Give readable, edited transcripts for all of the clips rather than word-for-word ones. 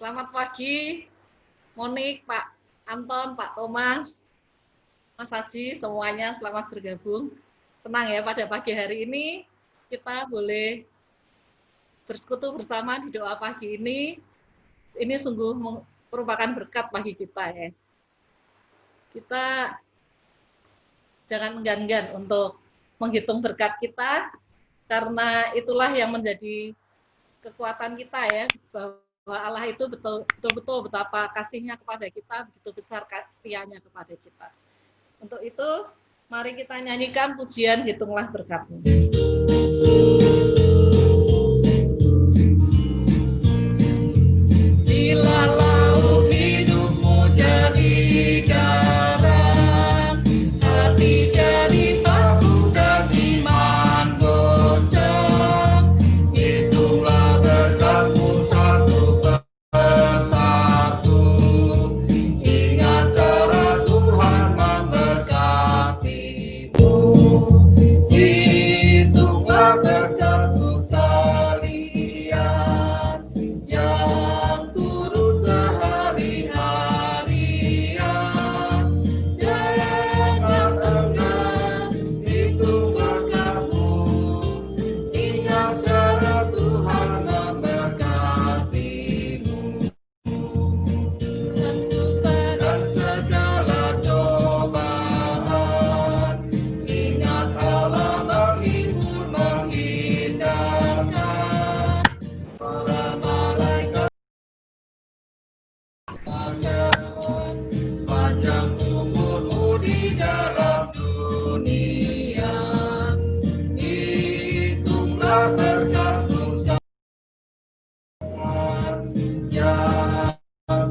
Selamat pagi, Monik, Pak Anton, Pak Thomas, Mas Haji, semuanya selamat bergabung. Senang ya pada pagi hari ini kita boleh bersekutu bersama di doa pagi ini. Ini sungguh merupakan berkat bagi kita ya. Kita jangan enggan-enggan untuk menghitung berkat kita, karena itulah yang menjadi kekuatan kita ya, bahwa Allah itu betul-betul betapa kasihnya kepada kita, begitu besar setianya kepada kita. Untuk itu, mari kita nyanyikan pujian Hitunglah Berkat-Mu. Bila laut hidupmu jadi garam, hati jadi takut dan iman goncang, hitunglah berkat-Mu satu persatu, ingat cara Tuhan memberkati-Mu. Hitunglah berkat-Mu sekalian yang turun sehari-harian. Jangan enggan hitung berkat-Mu, ingat cara Tuhan memberkati-Mu. Dan susah dan segala cobaan, ingat Allah menghibur, menghindarkan. Para malaikat panjang umurmu di dalam dunia. Hitunglah berkat-Mu yang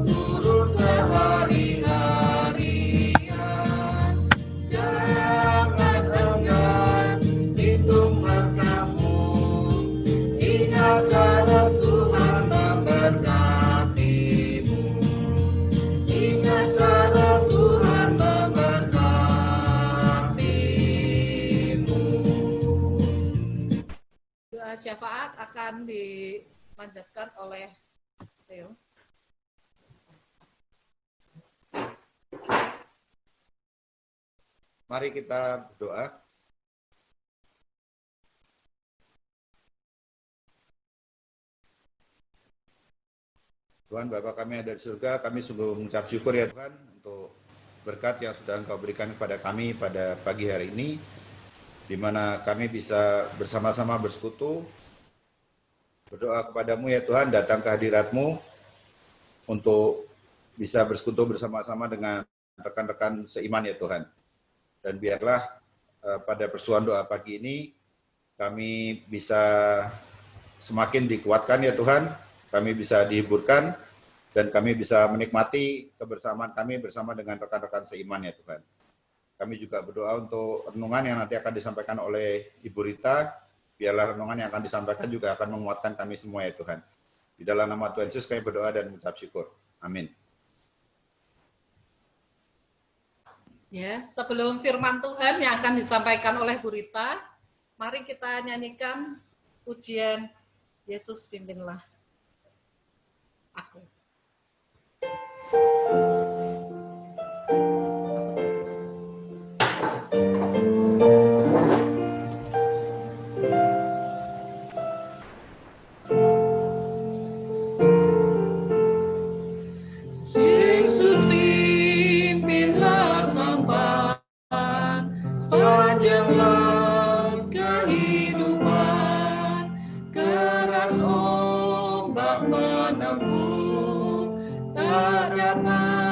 turun sehari-harian. Jangan enggan hitung berkat-Mu, ingat cara Tuhan memberkati-Mu. Ingat cara Tuhan memberkati-Mu. Doa syafaat akan dipanjatkan oleh Theo. Mari kita berdoa. Tuhan Bapa kami yang ada di surga, kami sungguh mengucap syukur ya Tuhan untuk berkat yang sudah Engkau berikan kepada kami pada pagi hari ini, di mana kami bisa bersama-sama bersekutu, berdoa kepadamu ya Tuhan, datang ke hadirat-Mu untuk bisa bersekutu bersama-sama dengan rekan-rekan seiman ya Tuhan. Dan biarlah pada persuan doa pagi ini kami bisa semakin dikuatkan ya Tuhan, kami bisa dihiburkan, dan kami bisa menikmati kebersamaan kami bersama dengan rekan-rekan seiman ya Tuhan. Kami juga berdoa untuk renungan yang nanti akan disampaikan oleh Ibu Rita, biarlah renungan yang akan disampaikan juga akan menguatkan kami semua ya Tuhan. Di dalam nama Tuhan Yesus kami berdoa dan mengucap syukur. Amin. Ya, sebelum firman Tuhan yang akan disampaikan oleh Bu Rita, mari kita nyanyikan pujian Yesus pimpinlah aku. Yesus pimpinlah sampan sepanjang laut kehidupan, keras ombak menempuh, tak dapat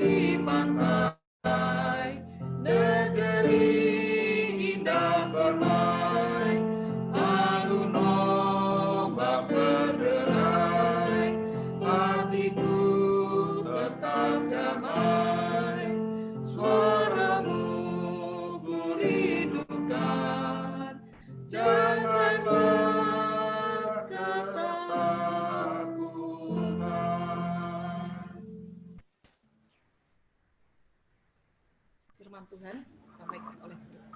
di pantai, negeri indah permai, alun ombak berderai, hatiku tetap damai, suaramu ku rindukan, janganlah ketakutan. Firman Tuhan sampaikan oleh Tuhan.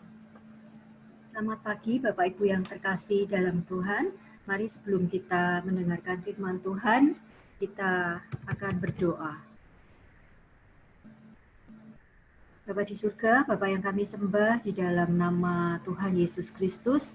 Selamat pagi Bapak Ibu yang terkasih dalam Tuhan. Mari sebelum kita mendengarkan firman Tuhan, kita akan berdoa. Bapa di surga, Bapa yang kami sembah di dalam nama Tuhan Yesus Kristus,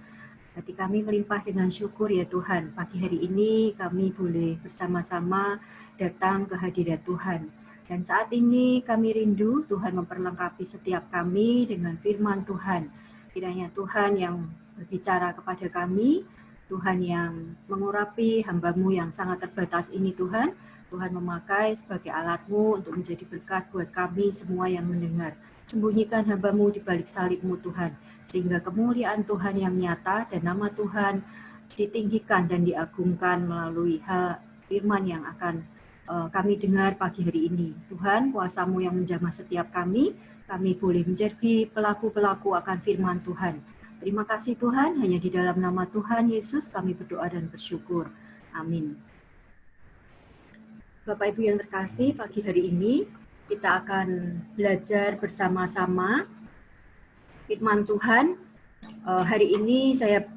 hati kami melimpah dengan syukur ya Tuhan. Pagi hari ini kami boleh bersama-sama datang ke hadirat Tuhan. Dan saat ini kami rindu Tuhan memperlengkapi setiap kami dengan firman Tuhan. Kiranya Tuhan yang berbicara kepada kami, Tuhan yang mengurapi hamba-Mu yang sangat terbatas ini Tuhan. Tuhan memakai sebagai alat-Mu untuk menjadi berkat buat kami semua yang mendengar. Sembunyikan hamba-Mu di balik salib-Mu Tuhan, sehingga kemuliaan Tuhan yang nyata dan nama Tuhan ditinggikan dan diagungkan melalui firman yang akan kami dengar pagi hari ini. Tuhan, kuasa-Mu yang menjamah setiap kami boleh menjadi pelaku-pelaku akan firman Tuhan. Terima kasih Tuhan, hanya di dalam nama Tuhan Yesus kami berdoa dan bersyukur. Amin. Bapak Ibu yang terkasih, pagi hari ini kita akan belajar bersama-sama firman Tuhan. Hari ini saya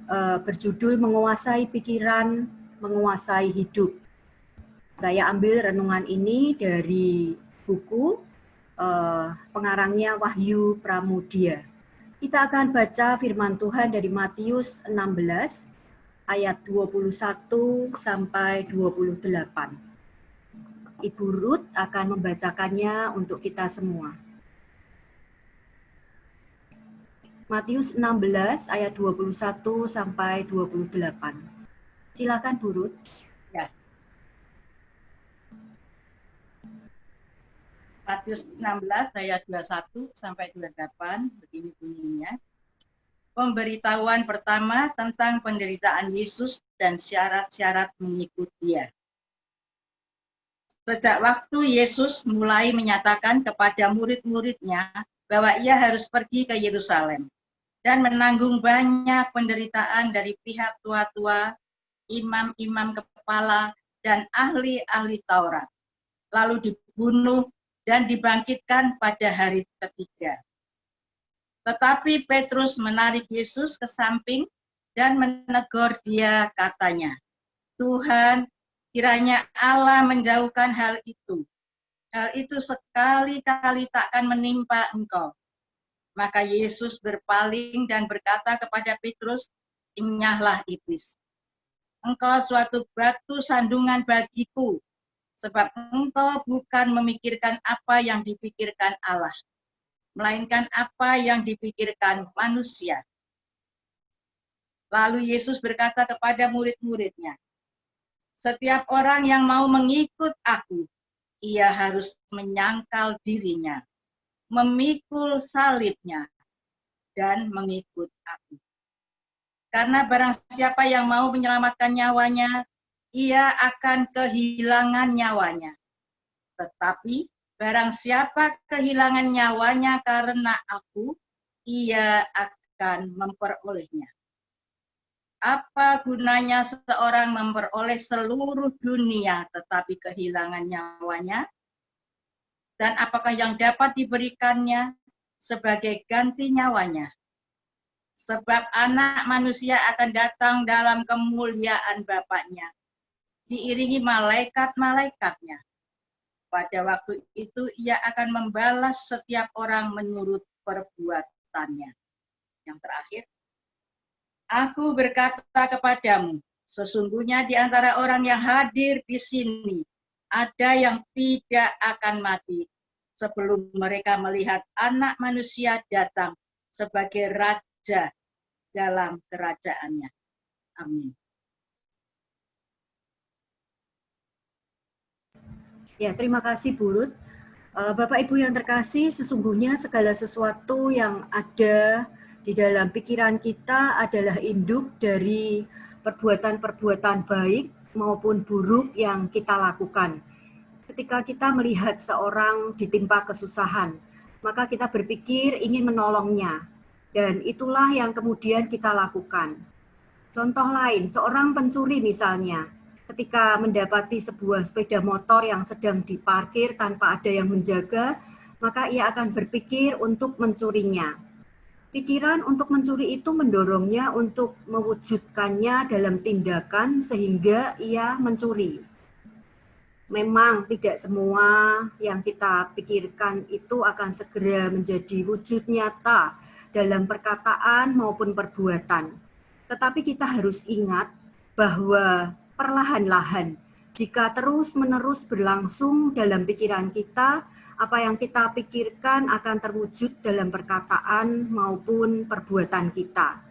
berjudul menguasai pikiran, menguasai hidup. Saya ambil renungan ini dari buku pengarangnya Wahyu Pramudia. Kita akan baca firman Tuhan dari Matius 16 ayat 21 sampai 28. Ibu Ruth akan membacakannya untuk kita semua. Matius 16 ayat 21 sampai 28. Silakan Bu Ruth. Ya. Matius 16 ayat 21 sampai 28 begini bunyinya. Pemberitahuan pertama tentang penderitaan Yesus dan syarat-syarat mengikut Dia. Sejak waktu Yesus mulai menyatakan kepada murid-muridnya bahwa Ia harus pergi ke Yerusalem dan menanggung banyak penderitaan dari pihak tua-tua, imam-imam kepala, dan ahli-ahli Taurat, lalu dibunuh dan dibangkitkan pada hari ketiga. Tetapi Petrus menarik Yesus ke samping dan menegur Dia, katanya, Tuhan, kiranya Allah menjauhkan hal itu. Hal itu sekali-kali takkan menimpa Engkau. Maka Yesus berpaling dan berkata kepada Petrus, enyahlah iblis. Engkau suatu batu sandungan bagiku, sebab engkau bukan memikirkan apa yang dipikirkan Allah, melainkan apa yang dipikirkan manusia. Lalu Yesus berkata kepada murid-muridnya, setiap orang yang mau mengikut aku, ia harus menyangkal dirinya, memikul salibnya, dan mengikut aku. Karena barang siapa yang mau menyelamatkan nyawanya, ia akan kehilangan nyawanya. Tetapi barang siapa kehilangan nyawanya karena aku, ia akan memperolehnya. Apa gunanya seseorang memperoleh seluruh dunia tetapi kehilangan nyawanya? Dan apakah yang dapat diberikannya sebagai ganti nyawanya? Sebab anak manusia akan datang dalam kemuliaan Bapa-Nya, diiringi malaikat-malaikatnya. Pada waktu itu ia akan membalas setiap orang menurut perbuatannya. Yang terakhir, aku berkata kepadamu, sesungguhnya di antara orang yang hadir di sini, ada yang tidak akan mati sebelum mereka melihat anak manusia datang sebagai raja dalam kerajaannya. Amin. Ya, terima kasih Bu Ruth. Bapak Ibu yang terkasih, sesungguhnya segala sesuatu yang ada di dalam pikiran kita adalah induk dari perbuatan-perbuatan baik maupun buruk yang kita lakukan. Ketika kita melihat seorang ditimpa kesusahan, maka kita berpikir ingin menolongnya, dan itulah yang kemudian kita lakukan. Contoh lain, seorang pencuri misalnya, ketika mendapati sebuah sepeda motor yang sedang diparkir tanpa ada yang menjaga, maka ia akan berpikir untuk mencurinya. Pikiran untuk mencuri itu mendorongnya untuk mewujudkannya dalam tindakan sehingga ia mencuri. Memang tidak semua yang kita pikirkan itu akan segera menjadi wujud nyata dalam perkataan maupun perbuatan. Tetapi kita harus ingat bahwa perlahan-lahan, jika terus-menerus berlangsung dalam pikiran kita, apa yang kita pikirkan akan terwujud dalam perkataan maupun perbuatan kita.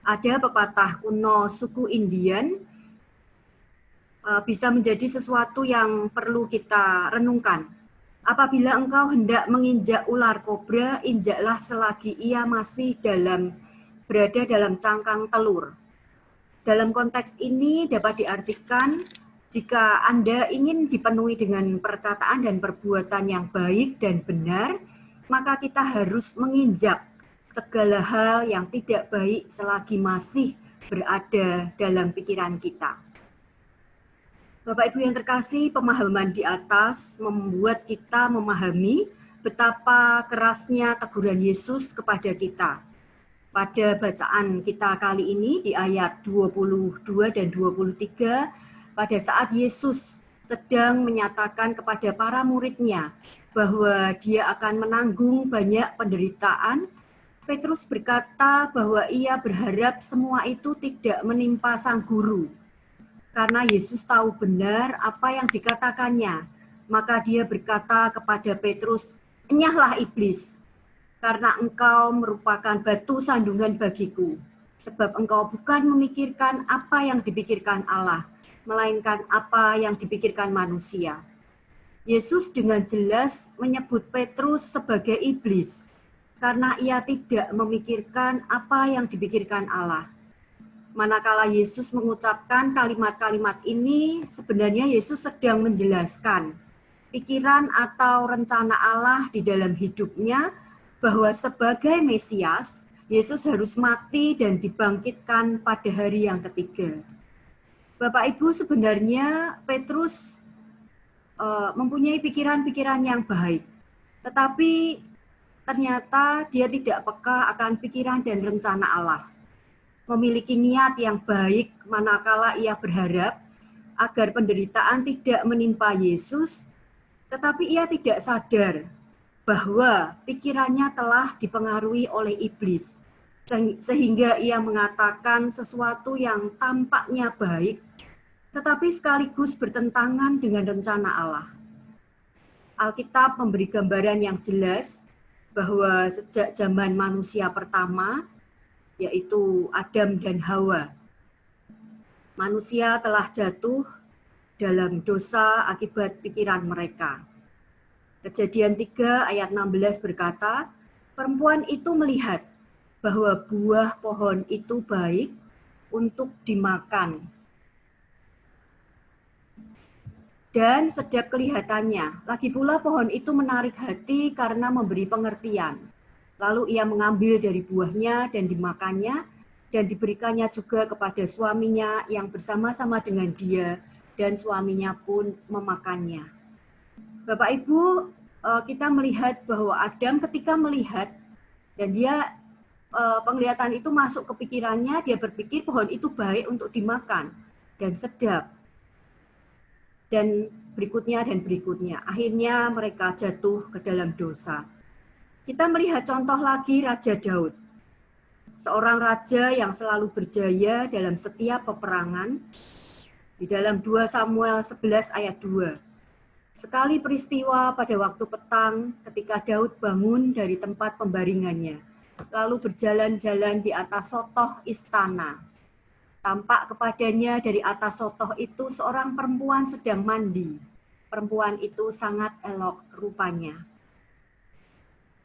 Ada pepatah kuno suku Indian, bisa menjadi sesuatu yang perlu kita renungkan. Apabila engkau hendak menginjak ular kobra, injaklah selagi ia masih berada dalam cangkang telur. Dalam konteks ini dapat diartikan jika Anda ingin dipenuhi dengan perkataan dan perbuatan yang baik dan benar, maka kita harus menginjak segala hal yang tidak baik selagi masih berada dalam pikiran kita. Bapak Ibu yang terkasih, pemahaman di atas membuat kita memahami betapa kerasnya teguran Yesus kepada kita. Pada bacaan kita kali ini di ayat 22 dan 23, pada saat Yesus sedang menyatakan kepada para muridnya bahwa dia akan menanggung banyak penderitaan, Petrus berkata bahwa ia berharap semua itu tidak menimpa sang guru. Karena Yesus tahu benar apa yang dikatakannya, maka dia berkata kepada Petrus, "Enyahlah iblis, karena engkau merupakan batu sandungan bagiku, sebab engkau bukan memikirkan apa yang dipikirkan Allah, melainkan apa yang dipikirkan manusia." Yesus dengan jelas menyebut Petrus sebagai iblis, karena ia tidak memikirkan apa yang dipikirkan Allah. Manakala Yesus mengucapkan kalimat-kalimat ini, sebenarnya Yesus sedang menjelaskan pikiran atau rencana Allah di dalam hidupnya, bahwa sebagai Mesias, Yesus harus mati dan dibangkitkan pada hari yang ketiga. Bapak Ibu, sebenarnya Petrus mempunyai pikiran-pikiran yang baik, tetapi ternyata dia tidak peka akan pikiran dan rencana Allah. Memiliki niat yang baik manakala ia berharap agar penderitaan tidak menimpa Yesus, tetapi ia tidak sadar bahwa pikirannya telah dipengaruhi oleh iblis, sehingga ia mengatakan sesuatu yang tampaknya baik, tetapi sekaligus bertentangan dengan rencana Allah. Alkitab memberi gambaran yang jelas bahwa sejak zaman manusia pertama, yaitu Adam dan Hawa, manusia telah jatuh dalam dosa akibat pikiran mereka. Kejadian 3 ayat 16 berkata, perempuan itu melihat bahwa buah pohon itu baik untuk dimakan dan sedap kelihatannya. Lagi pula pohon itu menarik hati karena memberi pengertian. Lalu ia mengambil dari buahnya dan dimakannya, dan diberikannya juga kepada suaminya yang bersama-sama dengan dia, dan suaminya pun memakannya. Bapak Ibu, kita melihat bahwa Adam ketika melihat, dan dia penglihatan itu masuk ke pikirannya, dia berpikir pohon itu baik untuk dimakan, dan sedap. Dan berikutnya, akhirnya mereka jatuh ke dalam dosa. Kita melihat contoh lagi Raja Daud, seorang raja yang selalu berjaya dalam setiap peperangan. Di dalam 2 Samuel 11 ayat 2. Sekali peristiwa pada waktu petang ketika Daud bangun dari tempat pembaringannya, lalu berjalan-jalan di atas sotoh istana. Tampak kepadanya dari atas sotoh itu seorang perempuan sedang mandi. perempuan itu sangat elok rupanya.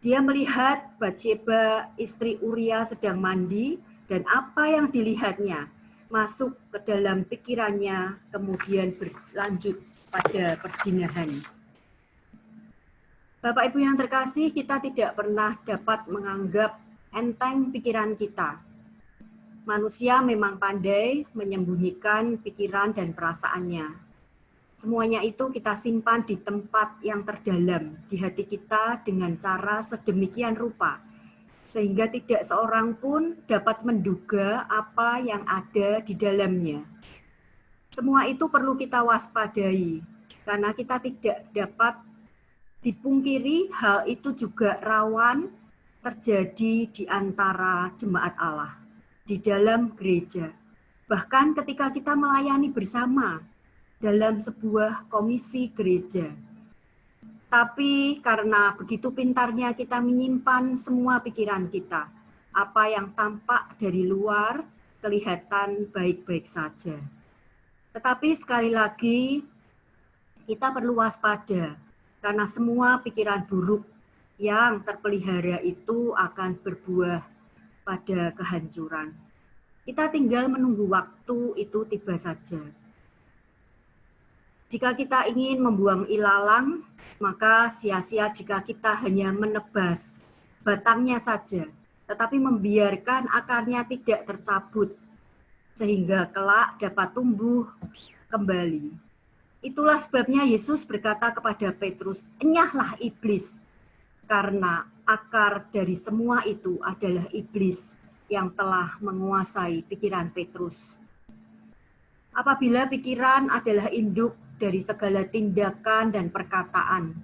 Dia melihat Batsheba istri Uria sedang mandi, dan apa yang dilihatnya masuk ke dalam pikirannya, kemudian berlanjut pada perzinahan. Bapak Ibu yang terkasih, kita tidak pernah dapat menganggap enteng pikiran kita. Manusia memang pandai menyembunyikan pikiran dan perasaannya. Semuanya itu kita simpan di tempat yang terdalam di hati kita dengan cara sedemikian rupa, sehingga tidak seorang pun dapat menduga apa yang ada di dalamnya. Semua itu perlu kita waspadai, karena kita tidak dapat dipungkiri hal itu juga rawan terjadi di antara jemaat Allah, di dalam gereja. Bahkan ketika kita melayani bersama dalam sebuah komisi gereja. Tapi karena begitu pintarnya kita menyimpan semua pikiran kita, apa yang tampak dari luar kelihatan baik-baik saja. Tetapi sekali lagi, kita perlu waspada, karena semua pikiran buruk yang terpelihara itu akan berbuah pada kehancuran. Kita tinggal menunggu waktu itu tiba saja. Jika kita ingin membuang ilalang, maka sia-sia jika kita hanya menebas batangnya saja, tetapi membiarkan akarnya tidak tercabut, sehingga kelak dapat tumbuh kembali. Itulah sebabnya Yesus berkata kepada Petrus, "Enyahlah iblis," karena akar dari semua itu adalah iblis yang telah menguasai pikiran Petrus. Apabila pikiran adalah induk dari segala tindakan dan perkataan,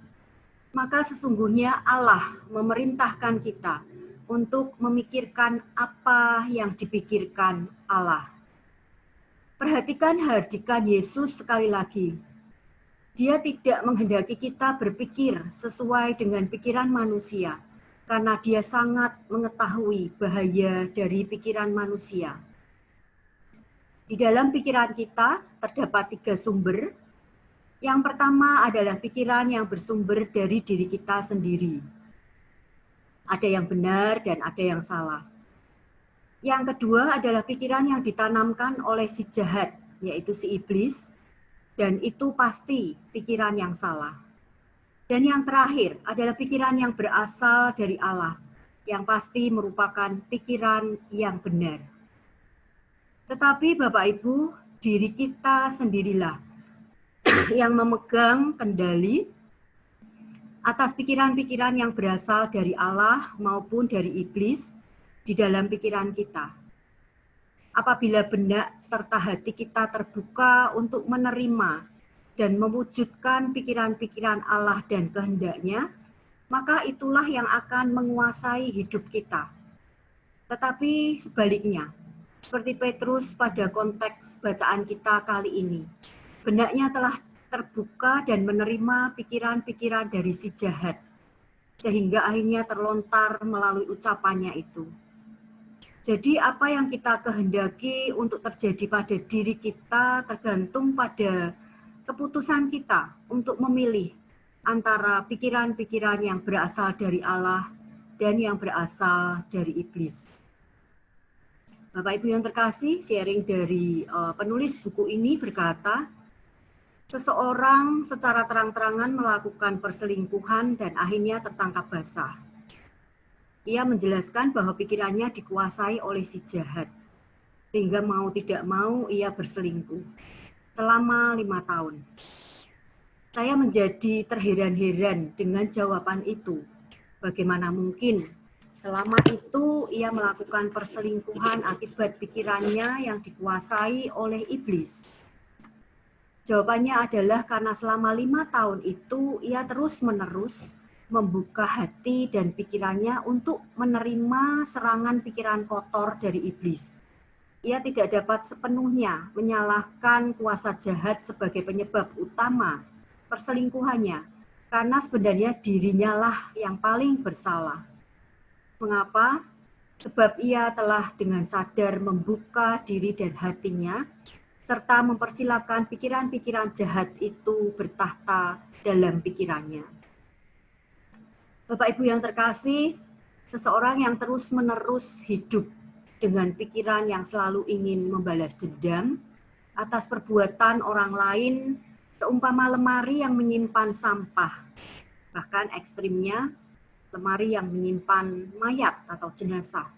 maka sesungguhnya Allah memerintahkan kita untuk memikirkan apa yang dipikirkan Allah. Perhatikan hardikan Yesus sekali lagi. Dia tidak menghendaki kita berpikir sesuai dengan pikiran manusia, karena dia sangat mengetahui bahaya dari pikiran manusia. Di dalam pikiran kita terdapat 3 sumber. Yang pertama adalah pikiran yang bersumber dari diri kita sendiri. Ada yang benar dan ada yang salah. Yang kedua adalah pikiran yang ditanamkan oleh si jahat, yaitu si iblis, dan itu pasti pikiran yang salah. Dan yang terakhir adalah pikiran yang berasal dari Allah, yang pasti merupakan pikiran yang benar. Tetapi Bapak Ibu, diri kita sendirilah yang memegang kendali atas pikiran-pikiran yang berasal dari Allah maupun dari iblis di dalam pikiran kita. Apabila benak serta hati kita terbuka untuk menerima dan mewujudkan pikiran-pikiran Allah dan kehendaknya, maka itulah yang akan menguasai hidup kita. Tetapi sebaliknya, seperti Petrus pada konteks bacaan kita kali ini, benaknya telah terbuka dan menerima pikiran-pikiran dari si jahat, sehingga akhirnya terlontar melalui ucapannya itu. Jadi apa yang kita kehendaki untuk terjadi pada diri kita tergantung pada keputusan kita untuk memilih antara pikiran-pikiran yang berasal dari Allah dan yang berasal dari iblis. Bapak Ibu yang terkasih, sharing dari penulis buku ini berkata, seseorang secara terang-terangan melakukan perselingkuhan dan akhirnya tertangkap basah. Ia menjelaskan bahwa pikirannya dikuasai oleh si jahat, sehingga mau tidak mau ia berselingkuh selama 5 tahun. Saya menjadi terheran-heran dengan jawaban itu. Bagaimana mungkin selama itu ia melakukan perselingkuhan akibat pikirannya yang dikuasai oleh iblis? Jawabannya adalah karena selama 5 tahun itu ia terus-menerus membuka hati dan pikirannya untuk menerima serangan pikiran kotor dari iblis. Ia tidak dapat sepenuhnya menyalahkan kuasa jahat sebagai penyebab utama perselingkuhannya, karena sebenarnya dirinya lah yang paling bersalah. Mengapa? Sebab ia telah dengan sadar membuka diri dan hatinya serta mempersilahkan pikiran-pikiran jahat itu bertahta dalam pikirannya. Bapak Ibu yang terkasih, seseorang yang terus-menerus hidup dengan pikiran yang selalu ingin membalas dendam atas perbuatan orang lain, seumpama lemari yang menyimpan sampah, bahkan ekstrimnya lemari yang menyimpan mayat atau jenazah.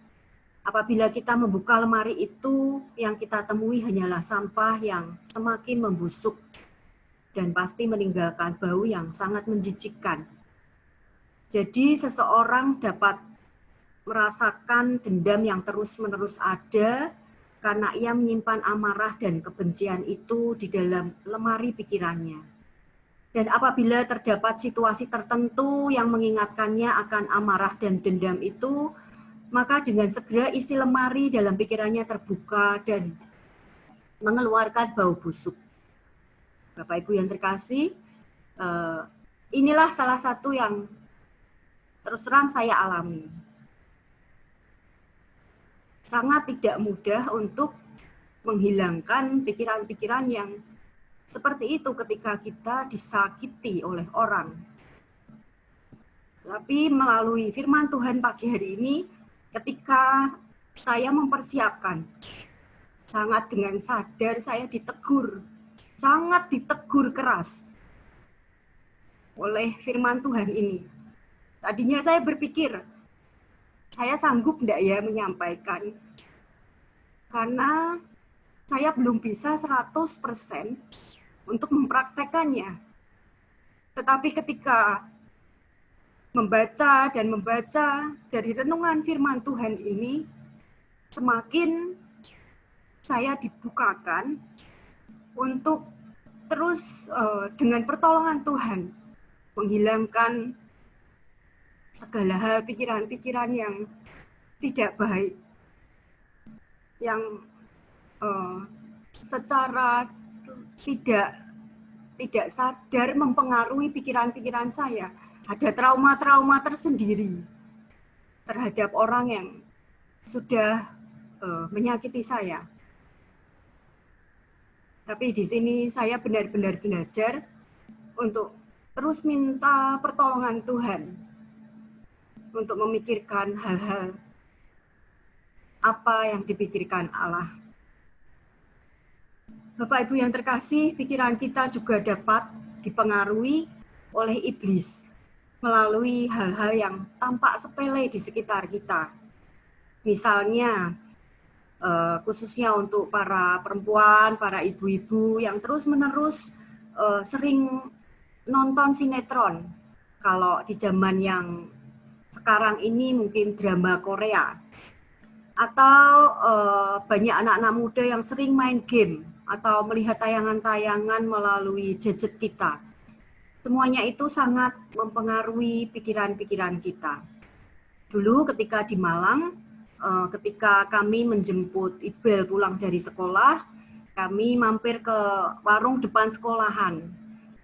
Apabila kita membuka lemari itu, yang kita temui hanyalah sampah yang semakin membusuk dan pasti meninggalkan bau yang sangat menjijikkan. Jadi seseorang dapat merasakan dendam yang terus-menerus ada karena ia menyimpan amarah dan kebencian itu di dalam lemari pikirannya. Dan apabila terdapat situasi tertentu yang mengingatkannya akan amarah dan dendam itu, maka dengan segera isi lemari dalam pikirannya terbuka dan mengeluarkan bau busuk. Bapak Ibu yang terkasih, inilah salah satu yang terus terang saya alami. Sangat tidak mudah untuk menghilangkan pikiran-pikiran yang seperti itu ketika kita disakiti oleh orang. Tapi melalui firman Tuhan pagi hari ini, ketika saya mempersiapkan, sangat dengan sadar saya ditegur, sangat ditegur keras oleh firman Tuhan ini. Tadinya saya berpikir, saya sanggup enggak ya menyampaikan? Karena saya belum bisa 100% untuk mempraktekannya. Tetapi ketika membaca dari renungan firman Tuhan ini, semakin saya dibukakan untuk terus dengan pertolongan Tuhan menghilangkan segala hal pikiran-pikiran yang tidak baik, yang secara tidak sadar mempengaruhi pikiran-pikiran saya. Ada trauma-trauma tersendiri terhadap orang yang sudah menyakiti saya. Tapi di sini saya benar-benar belajar untuk terus minta pertolongan Tuhan untuk memikirkan hal-hal apa yang dipikirkan Allah. Bapak Ibu yang terkasih, pikiran kita juga dapat dipengaruhi oleh iblis melalui hal-hal yang tampak sepele di sekitar kita. Misalnya, khususnya untuk para perempuan, para ibu-ibu yang terus-menerus sering nonton sinetron. Kalau di zaman yang sekarang ini mungkin drama Korea. Atau banyak anak-anak muda yang sering main game atau melihat tayangan-tayangan melalui gadget kita. Semuanya itu sangat mempengaruhi pikiran-pikiran kita. Dulu ketika di Malang, ketika kami menjemput Ibel pulang dari sekolah, kami mampir ke warung depan sekolahan.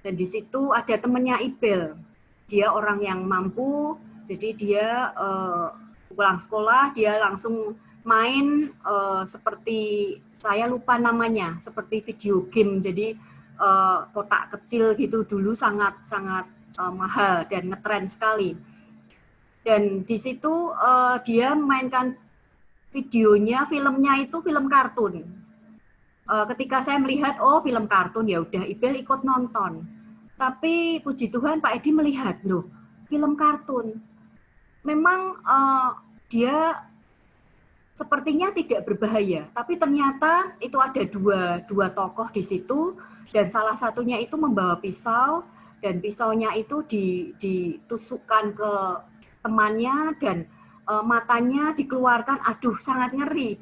Dan di situ ada temannya Ibel. Dia orang yang mampu, jadi dia pulang sekolah, dia langsung main seperti, saya lupa namanya, seperti video game. Jadi kotak kecil gitu dulu sangat mahal dan ngetren sekali. Dan di situ dia mainkan videonya, filmnya itu film kartun. Ketika saya melihat, oh film kartun, ya udah Ibel ikut nonton. Tapi puji Tuhan Pak Edi melihat, loh film kartun. Memang dia sepertinya tidak berbahaya, tapi ternyata itu ada dua tokoh di situ, dan salah satunya itu membawa pisau, dan pisaunya itu ditusukkan ke temannya, dan matanya dikeluarkan. Aduh, sangat ngeri.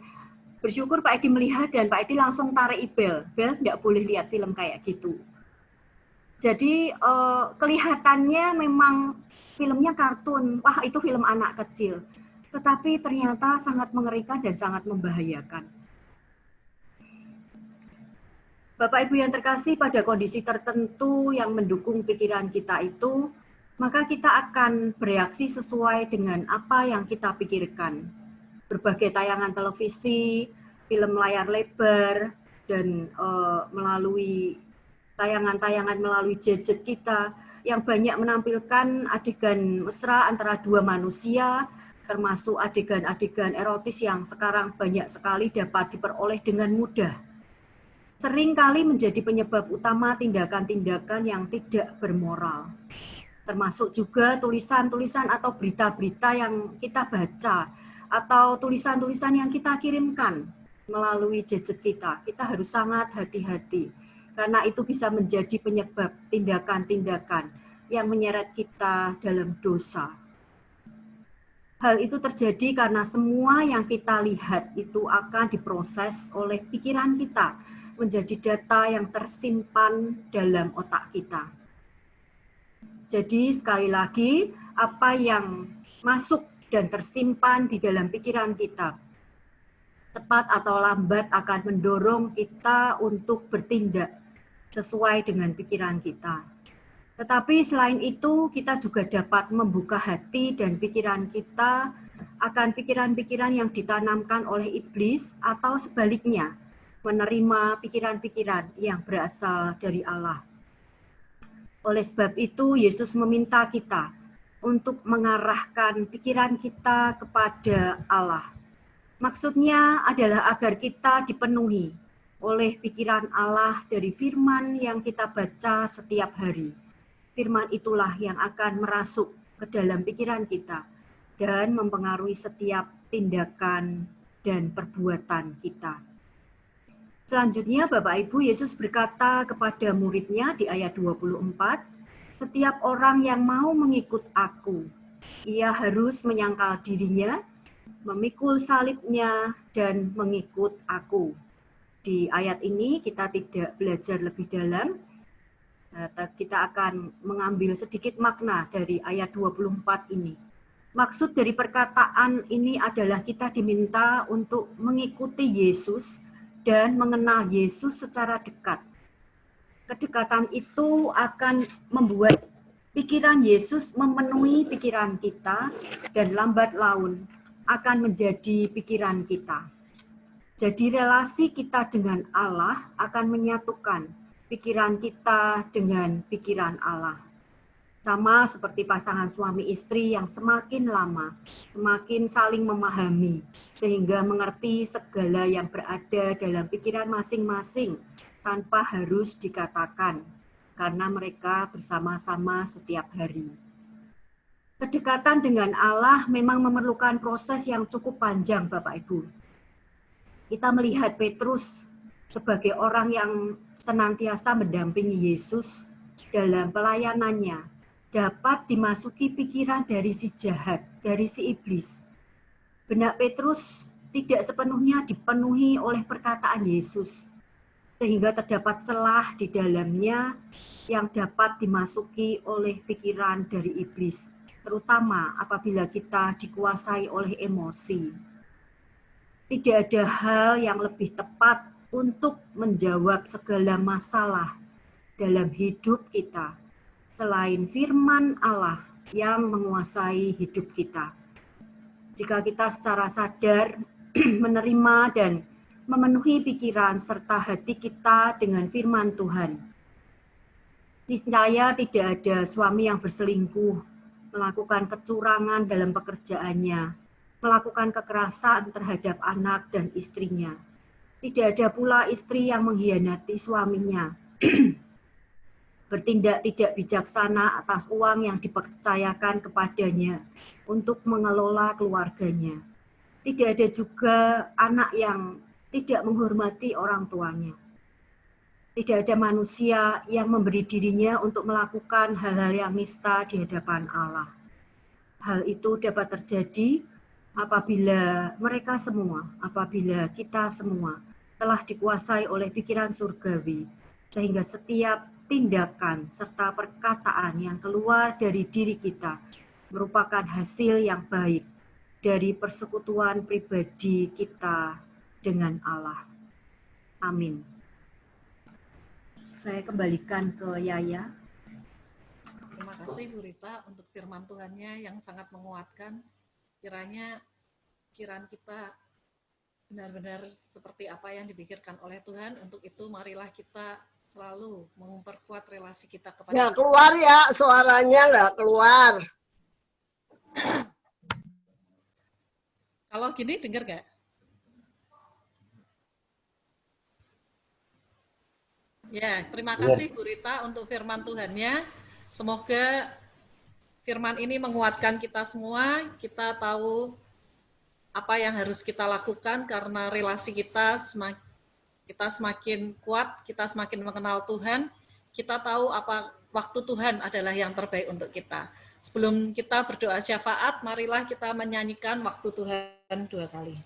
Bersyukur Pak Edi melihat, dan Pak Edi langsung tarik Ibel. Bel, tidak boleh lihat film kayak gitu. Jadi kelihatannya memang filmnya kartun, wah itu film anak kecil. Tetapi ternyata sangat mengerikan dan sangat membahayakan. Bapak Ibu yang terkasih, pada kondisi tertentu yang mendukung pikiran kita itu, maka kita akan bereaksi sesuai dengan apa yang kita pikirkan. Berbagai tayangan televisi, film layar lebar, dan melalui tayangan-tayangan melalui gadget kita yang banyak menampilkan adegan mesra antara dua manusia, termasuk adegan-adegan erotis yang sekarang banyak sekali dapat diperoleh dengan mudah. Seringkali menjadi penyebab utama tindakan-tindakan yang tidak bermoral. Termasuk juga tulisan-tulisan atau berita-berita yang kita baca, atau tulisan-tulisan yang kita kirimkan melalui gadget kita. Kita harus sangat hati-hati, karena itu bisa menjadi penyebab tindakan-tindakan yang menyeret kita dalam dosa. Hal itu terjadi karena semua yang kita lihat itu akan diproses oleh pikiran kita, menjadi data yang tersimpan dalam otak kita. Jadi sekali lagi, apa yang masuk dan tersimpan di dalam pikiran kita, cepat atau lambat akan mendorong kita untuk bertindak sesuai dengan pikiran kita. Tetapi selain itu, kita juga dapat membuka hati dan pikiran kita akan pikiran-pikiran yang ditanamkan oleh iblis, atau sebaliknya, menerima pikiran-pikiran yang berasal dari Allah. Oleh sebab itu, Yesus meminta kita untuk mengarahkan pikiran kita kepada Allah. Maksudnya adalah agar kita dipenuhi oleh pikiran Allah dari firman yang kita baca setiap hari. Firman itulah yang akan merasuk ke dalam pikiran kita dan mempengaruhi setiap tindakan dan perbuatan kita. Selanjutnya Bapak Ibu, Yesus berkata kepada muridnya di ayat 24, setiap orang yang mau mengikut aku, ia harus menyangkal dirinya, memikul salibnya, dan mengikut aku. Di ayat ini kita tidak belajar lebih dalam, kita akan mengambil sedikit makna dari ayat 24 ini. Maksud dari perkataan ini adalah kita diminta untuk mengikuti Yesus dan mengenal Yesus secara dekat. Kedekatan itu akan membuat pikiran Yesus memenuhi pikiran kita dan lambat laun akan menjadi pikiran kita. Jadi relasi kita dengan Allah akan menyatukan pikiran kita dengan pikiran Allah. Sama seperti pasangan suami istri yang semakin lama, semakin saling memahami, sehingga mengerti segala yang berada dalam pikiran masing-masing tanpa harus dikatakan, karena mereka bersama-sama setiap hari. Kedekatan dengan Allah memang memerlukan proses yang cukup panjang, Bapak Ibu. Kita melihat Petrus sebagai orang yang senantiasa mendampingi Yesus dalam pelayanannya, dapat dimasuki pikiran dari si jahat, dari si iblis. Benak Petrus tidak sepenuhnya dipenuhi oleh perkataan Yesus, sehingga terdapat celah di dalamnya yang dapat dimasuki oleh pikiran dari iblis, terutama apabila kita dikuasai oleh emosi. Tidak ada hal yang lebih tepat untuk menjawab segala masalah dalam hidup kita selain firman Allah yang menguasai hidup kita. Jika kita secara sadar menerima dan memenuhi pikiran serta hati kita dengan firman Tuhan, niscaya tidak ada suami yang berselingkuh, melakukan kecurangan dalam pekerjaannya, melakukan kekerasan terhadap anak dan istrinya. Tidak ada pula istri yang mengkhianati suaminya, bertindak tidak bijaksana atas uang yang dipercayakan kepadanya untuk mengelola keluarganya. Tidak ada juga anak yang tidak menghormati orang tuanya. Tidak ada manusia yang memberi dirinya untuk melakukan hal-hal yang nista di hadapan Allah. Hal itu dapat terjadi apabila mereka semua, apabila kita semua telah dikuasai oleh pikiran surgawi, sehingga setiap tindakan serta perkataan yang keluar dari diri kita merupakan hasil yang baik dari persekutuan pribadi kita dengan Allah. Amin. Saya kembalikan ke Yaya. Terima kasih Bu Rita untuk firman Tuhannya yang sangat menguatkan. Kiranya pikiran kita benar-benar seperti apa yang dipikirkan oleh Tuhan. Untuk itu marilah kita selalu memperkuat relasi kita kepada Nggak keluar ya, suaranya nggak keluar. Kalau gini dengar nggak? Ya, terima kasih Bu Rita untuk firman Tuhannya. Semoga firman ini menguatkan kita semua. Kita tahu apa yang harus kita lakukan karena relasi kita semakin kuat, kita semakin mengenal Tuhan. Kita tahu apa waktu Tuhan adalah yang terbaik untuk kita. Sebelum kita berdoa syafaat, marilah kita menyanyikan waktu Tuhan 2 kali.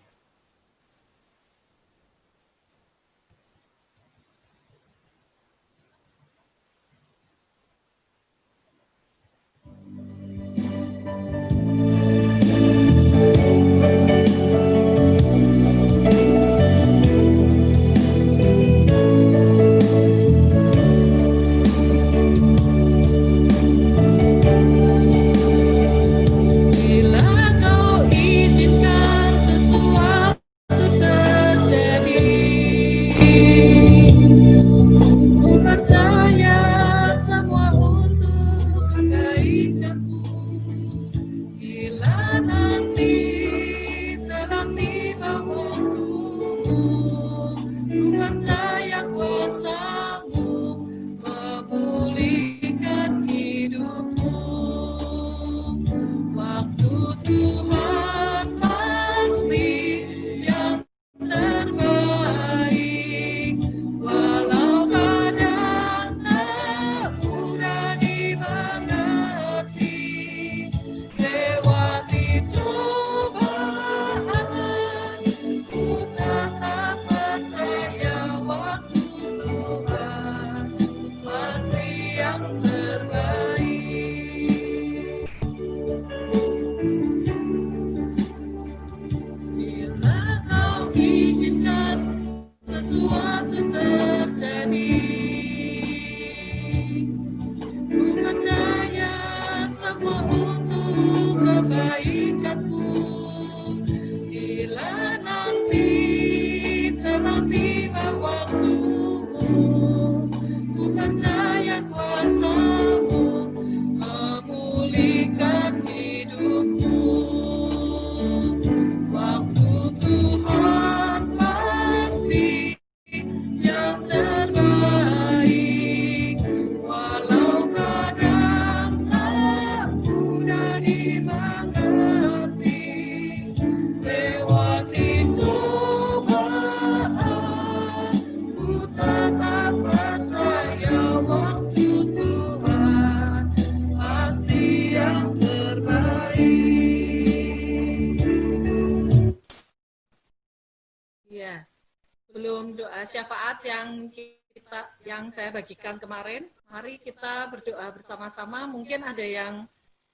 Sebelum doa syafaat yang saya bagikan kemarin, mari kita berdoa bersama-sama. Mungkin ada yang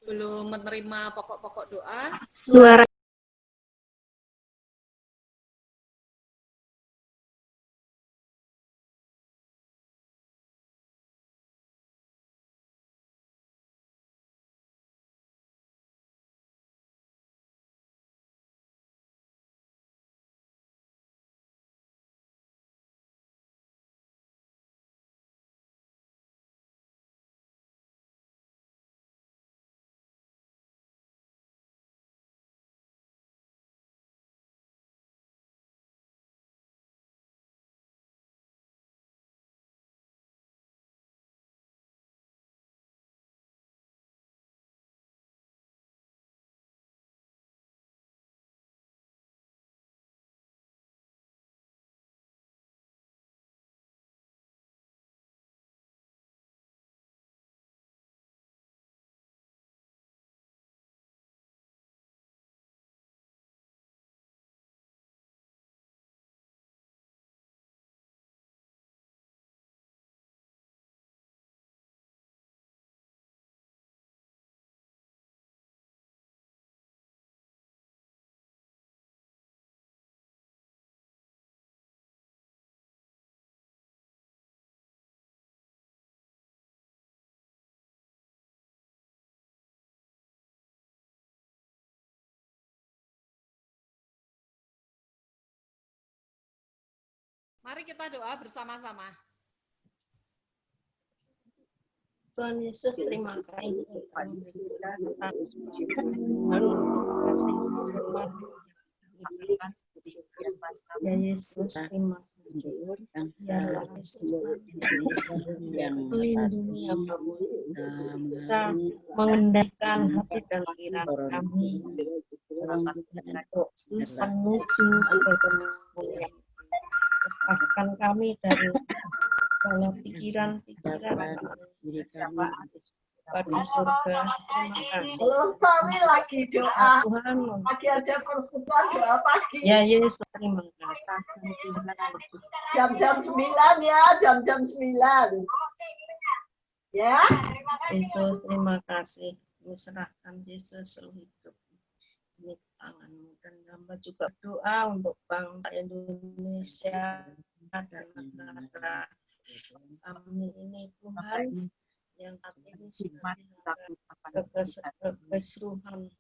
belum menerima pokok-pokok doa. Mari kita doa bersama-sama. Tuhan Yesus, terima kasih ya Yesus, terima kasih ya Yesus, yang melindungi kami bisa mengendalikan hati dan pikiran kami untuk menuju kemuliaan. Lepaskan kami dari segala pikiran-pikiran pada surga. Terima kasih. Belum kami lagi doa. Tuhan, Lagi ada persekutuan doa pagi. ya Yesus, terima kasih. Jam-jam 9 ya, jam-jam 9. Ya. Yesus, terima kasih. Serahkan Yesus seluruh hidup ini ke tangan-Mu, dan hamba juga doa untuk bangsa Indonesia dan negara kami ini, Tuhan, yang saat ini kekeseruhan.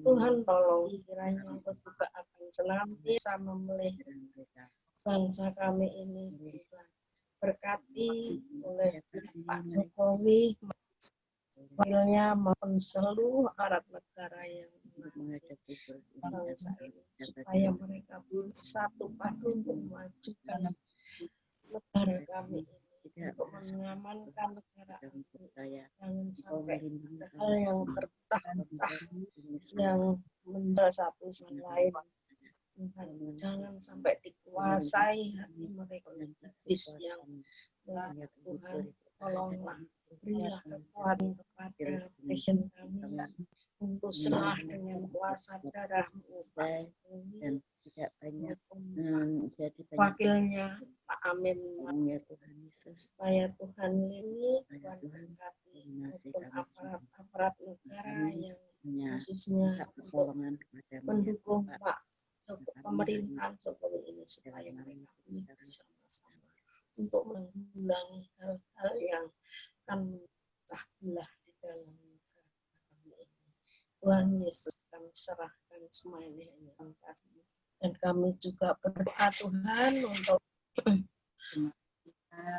Tuhan, tolong kiranya Engkau juga akan senantiasa memelihara bangsa kami ini, Tuhan. Berkati oleh Pak Jokowi, wakilnya maupun seluruh aparat negara yang menghadapi bangsa ini, supaya mereka bersatu padu untuk memajukan negara kami ini, untuk mengamankan negara ini. Jangan sampai ada hal yang terpecah-pecah yang menjadi satu sama lain. Jangan sampai dikuasai hati mereka iblis yang Tuhan, tolonglah berilah kekuatan kepada presiden kami untuk serah dengan kuasa darah-Mu, dan tidak banyak wakilnya Pak Amin, supaya Tuhan ini Tuhan berkati maupun aparat negara yang khususnya mendukung Pak pemerintahan Jokowi ini, supaya mereka bersama-sama untuk menanggulangi hal-hal yang akan memecah belah di dalam negara kami ini. Tuhan Yesus, kami serahkan semua ini hanya Engkau, dan kami juga berdoa Tuhan untuk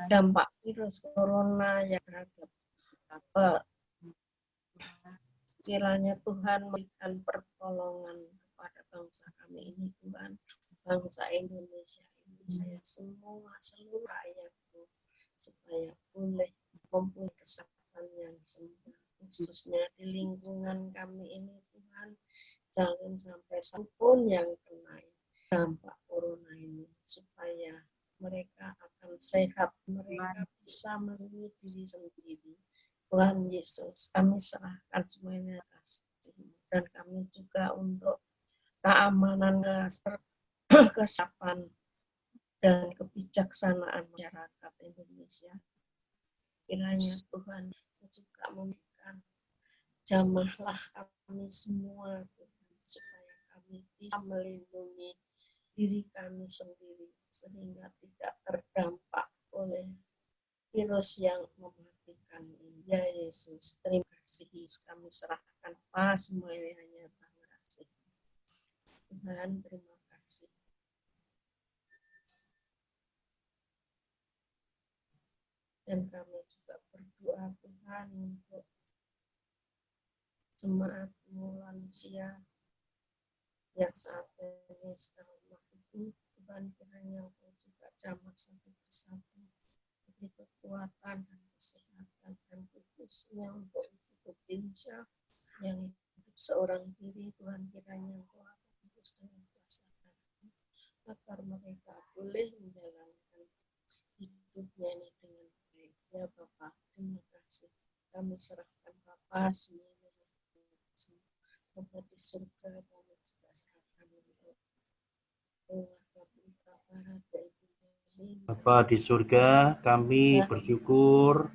dampak virus corona yang terhadap kiranya Tuhan memberikan pertolongan kepada bangsa kami ini, Tuhan, bangsa Indonesia ini, saya semua seluruh rakyatku, supaya boleh mempunyai kesehatan yang sempurna, khususnya di lingkungan kami ini, Tuhan. Jangan sampai satupun yang kena dampak corona ini, supaya mereka akan sehat, mereka bisa melindungi diri sendiri. Tuhan Yesus, kami serahkan semuanya kasih-Mu, dan kami juga untuk keamanan, kesabaran, dan kebijaksanaan masyarakat Indonesia. Kiranya Tuhan juga memberikan jamahlah kami semua, Tuhan, supaya kami bisa melindungi diri kami sendiri, sehingga tidak terdampak oleh virus yang mematikan ini. Ya Yesus, terima kasih, kami serahkan pas semua ini hanya terima kasih. Tuhan, terima kasih. Dan kami juga berdoa Tuhan untuk jemaat-Mu lansia yang saat ini sedang lemah itu, Tuhan, kiranya Engkau juga jamah satu persatu, beri kekuatan dan kesehatan, dan khususnya untuk Ibu Binsya yang hidup seorang diri, Tuhan, kiranya Engkau akan khusus dengan kuasa Tuhan, agar mereka boleh menjalankan hidupnya ini dengan baik. Ya Bapa, terima kasih. Kami serahkan Bapa semuanya Bapa di surga, kami juga serahkan untuk keluarga berita barat, Bapa di surga, kami bersyukur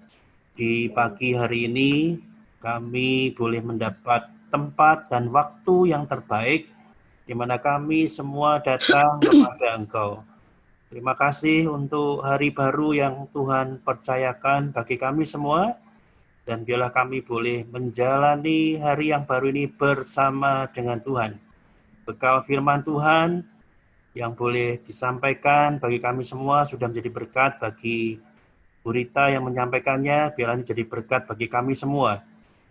di pagi hari ini kami boleh mendapat tempat dan waktu yang terbaik di mana kami semua datang kepada Engkau. Terima kasih untuk hari baru yang Tuhan percayakan bagi kami semua, dan biarlah kami boleh menjalani hari yang baru ini bersama dengan Tuhan. Bekal firman Tuhan yang boleh disampaikan bagi kami semua sudah menjadi berkat bagi Bu Rita yang menyampaikannya, biarlah ini jadi berkat bagi kami semua.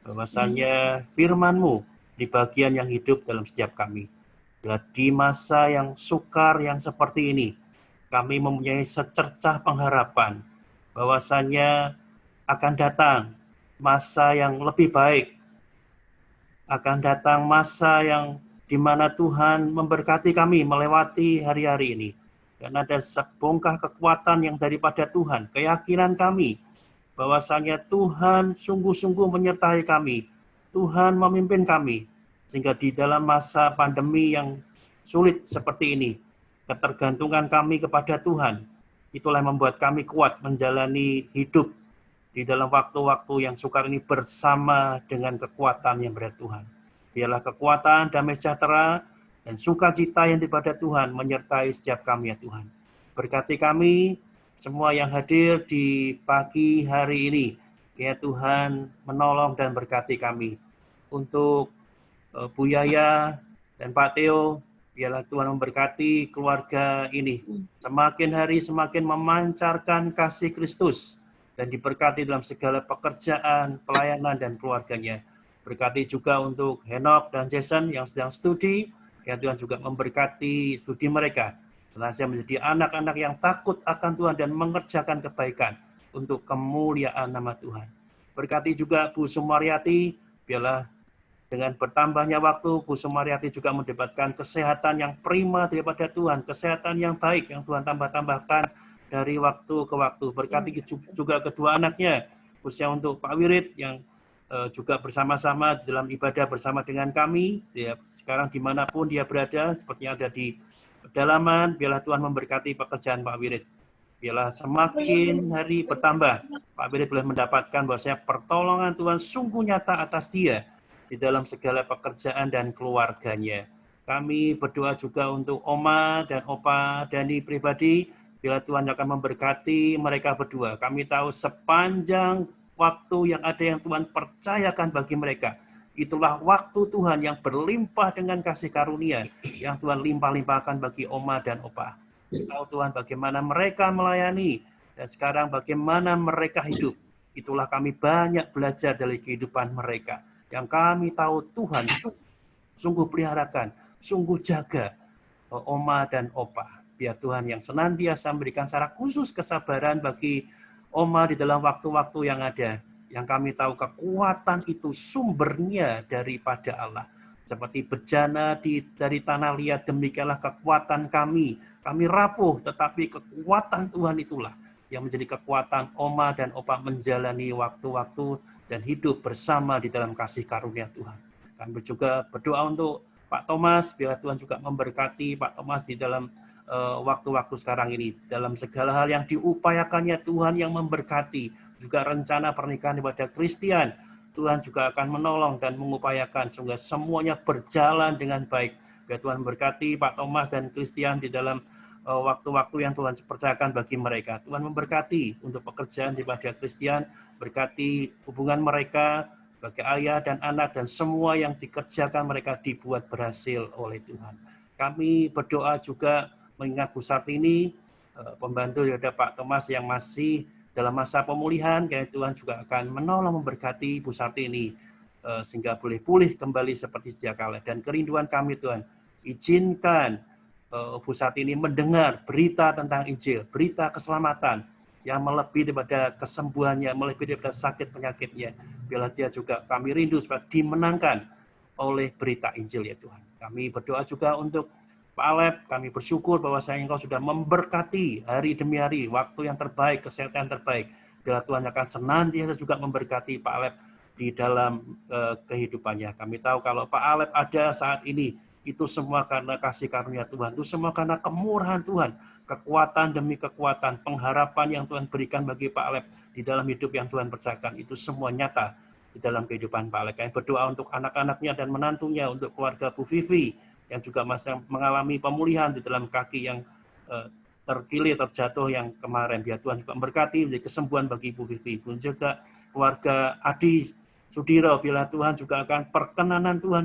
Bahwasanya firman-Mu di bagian yang hidup dalam setiap kami. Bila di masa yang sukar yang seperti ini, kami mempunyai secercah pengharapan bahwasanya akan datang masa yang lebih baik, akan datang masa yang di mana Tuhan memberkati kami melewati hari-hari ini. Dan ada sebongkah kekuatan yang daripada Tuhan, keyakinan kami bahwasanya Tuhan sungguh-sungguh menyertai kami, Tuhan memimpin kami, sehingga di dalam masa pandemi yang sulit seperti ini, ketergantungan kami kepada Tuhan, itulah yang membuat kami kuat menjalani hidup di dalam waktu-waktu yang sukar ini bersama dengan kekuatan yang dari Tuhan. Biarlah kekuatan, damai sejahtera, dan sukacita yang daripada Tuhan menyertai setiap kami ya Tuhan. Berkati kami semua yang hadir di pagi hari ini. Ya Tuhan menolong dan berkati kami. Untuk Bu Yaya dan Pak Theo, biarlah Tuhan memberkati keluarga ini. Semakin hari semakin memancarkan kasih Kristus dan diberkati dalam segala pekerjaan, pelayanan, dan keluarganya. Berkati juga untuk Henok dan Jason yang sedang studi. Ya Tuhan juga memberkati studi mereka. Senantiasa menjadi anak-anak yang takut akan Tuhan dan mengerjakan kebaikan untuk kemuliaan nama Tuhan. Berkati juga Bu Sumaryati, biarlah dengan bertambahnya waktu, Bu Sumaryati juga mendapatkan kesehatan yang prima daripada Tuhan, kesehatan yang baik yang Tuhan tambah-tambahkan dari waktu ke waktu. Berkati juga kedua anaknya, khususnya untuk Pak Wirid yang juga bersama-sama dalam ibadah bersama dengan kami. Dia sekarang dimanapun dia berada, sepertinya ada di pedalaman, biarlah Tuhan memberkati pekerjaan Pak Wirid. Biarlah semakin hari bertambah, Pak Wirid boleh mendapatkan bahwasanya pertolongan Tuhan sungguh nyata atas dia di dalam segala pekerjaan dan keluarganya. Kami berdoa juga untuk Oma dan Opa Dani pribadi, bila Tuhan akan memberkati mereka berdua. Kami tahu sepanjang waktu yang ada yang Tuhan percayakan bagi mereka, itulah waktu Tuhan yang berlimpah dengan kasih karunia yang Tuhan limpah-limpahkan bagi Oma dan Opa. Tahu Tuhan bagaimana mereka melayani dan sekarang bagaimana mereka hidup. Itulah kami banyak belajar dari kehidupan mereka. Yang kami tahu Tuhan sungguh peliharakan, sungguh jaga Oma dan Opa. Biar Tuhan yang senantiasa memberikan secara khusus kesabaran bagi Oma di dalam waktu-waktu yang ada. Yang kami tahu kekuatan itu sumbernya daripada Allah. Seperti bejana dari tanah liat, demikianlah kekuatan kami. Kami rapuh, tetapi kekuatan Tuhan itulah yang menjadi kekuatan Oma dan Opa menjalani waktu-waktu dan hidup bersama di dalam kasih karunia Tuhan. Kami juga berdoa untuk Pak Thomas, biar Tuhan juga memberkati Pak Thomas di dalam waktu-waktu sekarang ini. Dalam segala hal yang diupayakannya Tuhan yang memberkati, juga rencana pernikahan kepada Kristian, Tuhan juga akan menolong dan mengupayakan sehingga semuanya berjalan dengan baik. Biar Tuhan memberkati Pak Thomas dan Kristian di dalam waktu-waktu yang Tuhan percayakan bagi mereka. Tuhan memberkati untuk pekerjaan daripada Kristian, berkati hubungan mereka sebagai ayah dan anak, dan semua yang dikerjakan mereka dibuat berhasil oleh Tuhan. Kami berdoa juga mengingat Bu Sartini, pembantu daripada Pak Thomas yang masih dalam masa pemulihan, kiranya Tuhan juga akan menolong memberkati Bu Sartini sehingga boleh pulih kembali seperti sedia kala. Dan kerinduan kami Tuhan, izinkan Bu Sartini mendengar berita tentang Injil, berita keselamatan yang melebihi daripada kesembuhannya, melebihi daripada sakit penyakitnya. Biarlah dia juga kami rindu supaya dimenangkan oleh berita Injil ya Tuhan. Kami berdoa juga untuk Pak Alep, kami bersyukur bahwasanya Engkau sudah memberkati hari demi hari, waktu yang terbaik, kesehatan yang terbaik. Biarlah Tuhan akan senantiasa juga memberkati Pak Alep di dalam kehidupannya. Kami tahu kalau Pak Alep ada saat ini, itu semua karena kasih karunia Tuhan, itu semua karena kemurahan Tuhan, kekuatan demi kekuatan, pengharapan yang Tuhan berikan bagi Pak Alep di dalam hidup yang Tuhan percayakan, itu semua nyata di dalam kehidupan Pak Alep. Kami berdoa untuk anak-anaknya dan menantunya, untuk keluarga Bu Vivi, yang juga masih mengalami pemulihan di dalam kaki yang terkilir, terjatuh yang kemarin. Biar Tuhan juga memberkati, menjadi kesembuhan bagi Ibu Vivi. Pun juga keluarga Adi Sudiro, bila Tuhan juga akan perkenanan Tuhan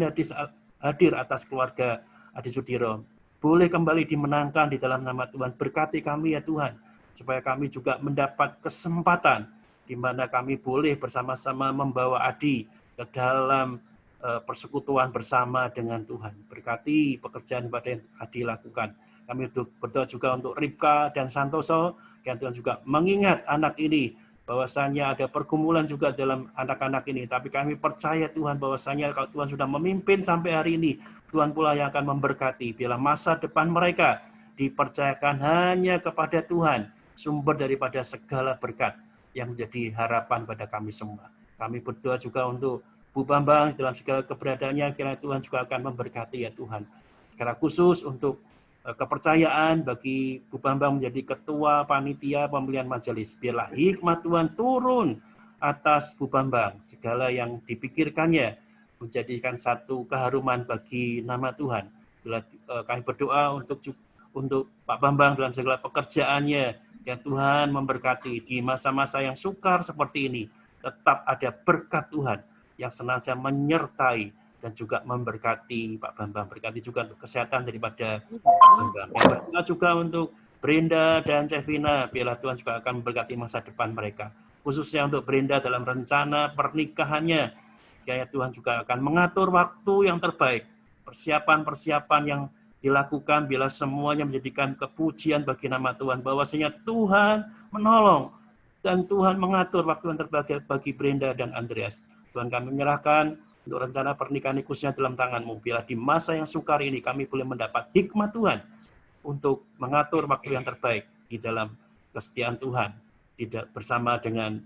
hadir atas keluarga Adi Sudiro. boleh kembali dimenangkan di dalam nama Tuhan. Berkati kami ya Tuhan, supaya kami juga mendapat kesempatan di mana kami boleh bersama-sama membawa Adi ke dalam persekutuan bersama dengan Tuhan. Berkati pekerjaan pada yang Adi lakukan. Kami berdoa juga untuk Ripka dan Santoso, yang Tuhan juga mengingat anak ini, bahwasanya ada pergumulan juga dalam anak-anak ini. Tapi kami percaya Tuhan bahwasanya kalau Tuhan sudah memimpin sampai hari ini, Tuhan pula yang akan memberkati. Bila masa depan mereka dipercayakan hanya kepada Tuhan, sumber daripada segala berkat yang menjadi harapan pada kami semua. Kami berdoa juga untuk Bu Bambang dalam segala keberadaannya, kiranya Tuhan juga akan memberkati ya Tuhan. Secara khusus untuk kepercayaan bagi Bu Bambang menjadi ketua panitia pemilihan majelis. Biarlah hikmat Tuhan turun atas Bu Bambang. Segala yang dipikirkannya menjadikan satu keharuman bagi nama Tuhan. Bila kami berdoa untuk Pak Bambang dalam segala pekerjaannya, ya Tuhan memberkati di masa-masa yang sukar seperti ini. Tetap ada berkat Tuhan yang senantiasa menyertai dan juga memberkati Pak Bambang. Berkati juga untuk kesehatan daripada Pak Bambang. Yang berdoa juga untuk Brenda dan Cevina, biarlah Tuhan juga akan memberkati masa depan mereka. Khususnya untuk Brenda dalam rencana pernikahannya, kiranya Tuhan juga akan mengatur waktu yang terbaik. Persiapan-persiapan yang dilakukan, bila semuanya menjadikan kepujian bagi nama Tuhan, bahwasanya Tuhan menolong dan Tuhan mengatur waktu yang terbaik bagi Brenda dan Andreas. Tuhan, kami menyerahkan untuk rencana pernikahan khususnya dalam tangan-Mu. Bila di masa yang sukar ini kami boleh mendapat hikmat Tuhan untuk mengatur waktu yang terbaik di dalam kesetiaan Tuhan, tidak bersama dengan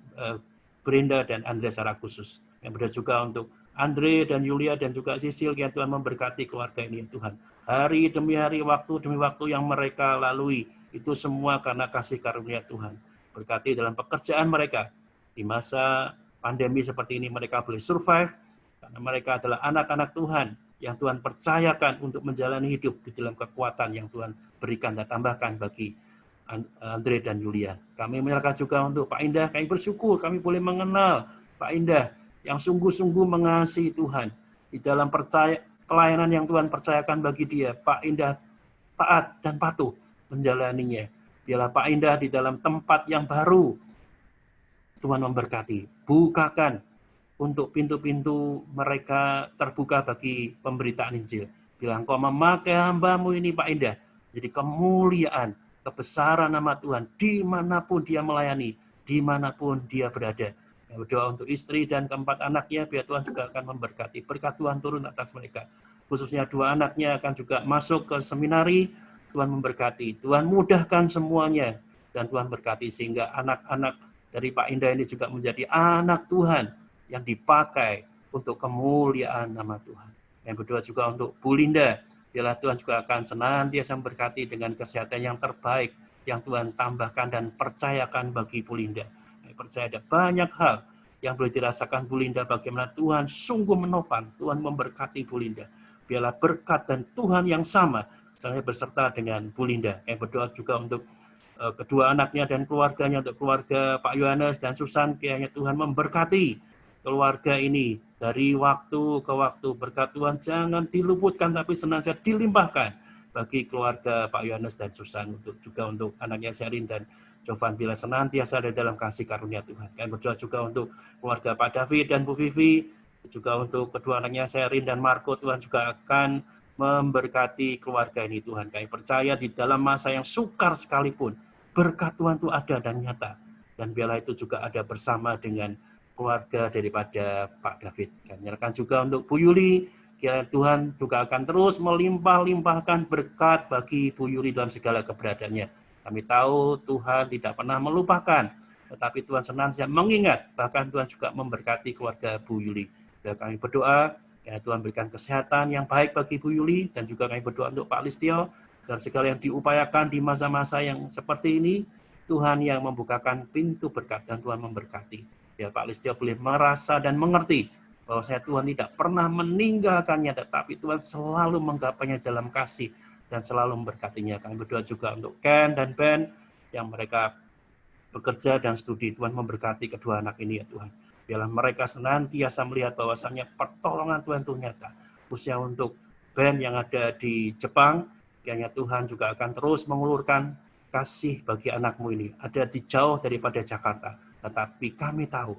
Brenda dan Andre secara khusus. Yang berdoa juga untuk Andre dan Yulia dan juga Sisil, yang Tuhan memberkati keluarga ini Tuhan. Hari demi hari, waktu demi waktu yang mereka lalui, itu semua karena kasih karunia Tuhan. Berkati dalam pekerjaan mereka. Di masa pandemi seperti ini mereka boleh survive, karena mereka adalah anak-anak Tuhan yang Tuhan percayakan untuk menjalani hidup di dalam kekuatan yang Tuhan berikan dan tambahkan bagi Andre dan Yulia. Kami menyerahkan juga untuk Pak Indah. Kami bersyukur kami boleh mengenal Pak Indah yang sungguh-sungguh mengasihi Tuhan di dalam pelayanan yang Tuhan percayakan bagi dia. Pak Indah taat dan patuh menjalaninya. Biarlah Pak Indah di dalam tempat yang baru, Tuhan memberkati. Bukakan untuk pintu-pintu mereka terbuka bagi pemberitaan Injil. Bila Engkau memakai hamba-Mu ini Pak Indah, jadi kemuliaan, kebesaran nama Tuhan, dimanapun dia melayani, dimanapun dia berada. Yang berdoa untuk istri dan keempat anaknya, biar Tuhan juga akan memberkati. Berkat Tuhan turun atas mereka. Khususnya 2 anaknya akan juga masuk ke seminari, Tuhan memberkati. Tuhan mudahkan semuanya, dan Tuhan berkati sehingga anak-anak dari Pak Indah ini juga menjadi anak Tuhan yang dipakai untuk kemuliaan nama Tuhan. Yang berdoa juga untuk Bu Linda, biarlah Tuhan juga akan senantiasa memberkati dengan kesehatan yang terbaik yang Tuhan tambahkan dan percayakan bagi Bu Linda. Saya percaya ada banyak hal yang boleh dirasakan Bu Linda, bagaimana Tuhan sungguh menopang, Tuhan memberkati Bu Linda. Biarlah berkat dan Tuhan yang sama saya beserta dengan Bu Linda. Yang berdoa juga untuk kedua anaknya dan keluarganya, untuk keluarga Pak Yohanes dan Susan, kiranya Tuhan memberkati keluarga ini dari waktu ke waktu. Berkat Tuhan jangan diluputkan, tapi senantiasa dilimpahkan bagi keluarga Pak Yohanes dan Susan, juga untuk anaknya Sherin dan Jovan, bila senantiasa ada dalam kasih karunia Tuhan. Kami berdoa juga untuk keluarga Pak David dan Bu Vivi, juga untuk kedua anaknya Sherin dan Marco. Tuhan juga akan memberkati keluarga ini Tuhan. Kami percaya di dalam masa yang sukar sekalipun, berkat Tuhan itu ada dan nyata. Dan biarlah itu juga ada bersama dengan keluarga daripada Pak David. Kami menyerahkan juga untuk Bu Yuli, kiranya Tuhan juga akan terus melimpah-limpahkan berkat bagi Bu Yuli dalam segala keberadaannya. Kami tahu Tuhan tidak pernah melupakan, tetapi Tuhan senantiasa mengingat, bahkan Tuhan juga memberkati keluarga Bu Yuli. Dan kami berdoa, kiranya Tuhan berikan kesehatan yang baik bagi Bu Yuli, dan juga kami berdoa untuk Pak Listio, dalam segala yang diupayakan di masa-masa yang seperti ini, Tuhan yang membukakan pintu berkat dan Tuhan memberkati. Biar Pak Listio boleh merasa dan mengerti bahwa Tuhan tidak pernah meninggalkannya, tetapi Tuhan selalu menggapainya dalam kasih dan selalu memberkatinya. Kami berdoa juga untuk Ken dan Ben yang mereka bekerja dan studi. Tuhan memberkati kedua anak ini ya Tuhan. Biarlah mereka senantiasa melihat bahwasannya pertolongan Tuhan itu nyata. Khususnya untuk Ben yang ada di Jepang, kiranya Tuhan juga akan terus mengulurkan kasih bagi anakmu ini. Ada di jauh daripada Jakarta, tetapi kami tahu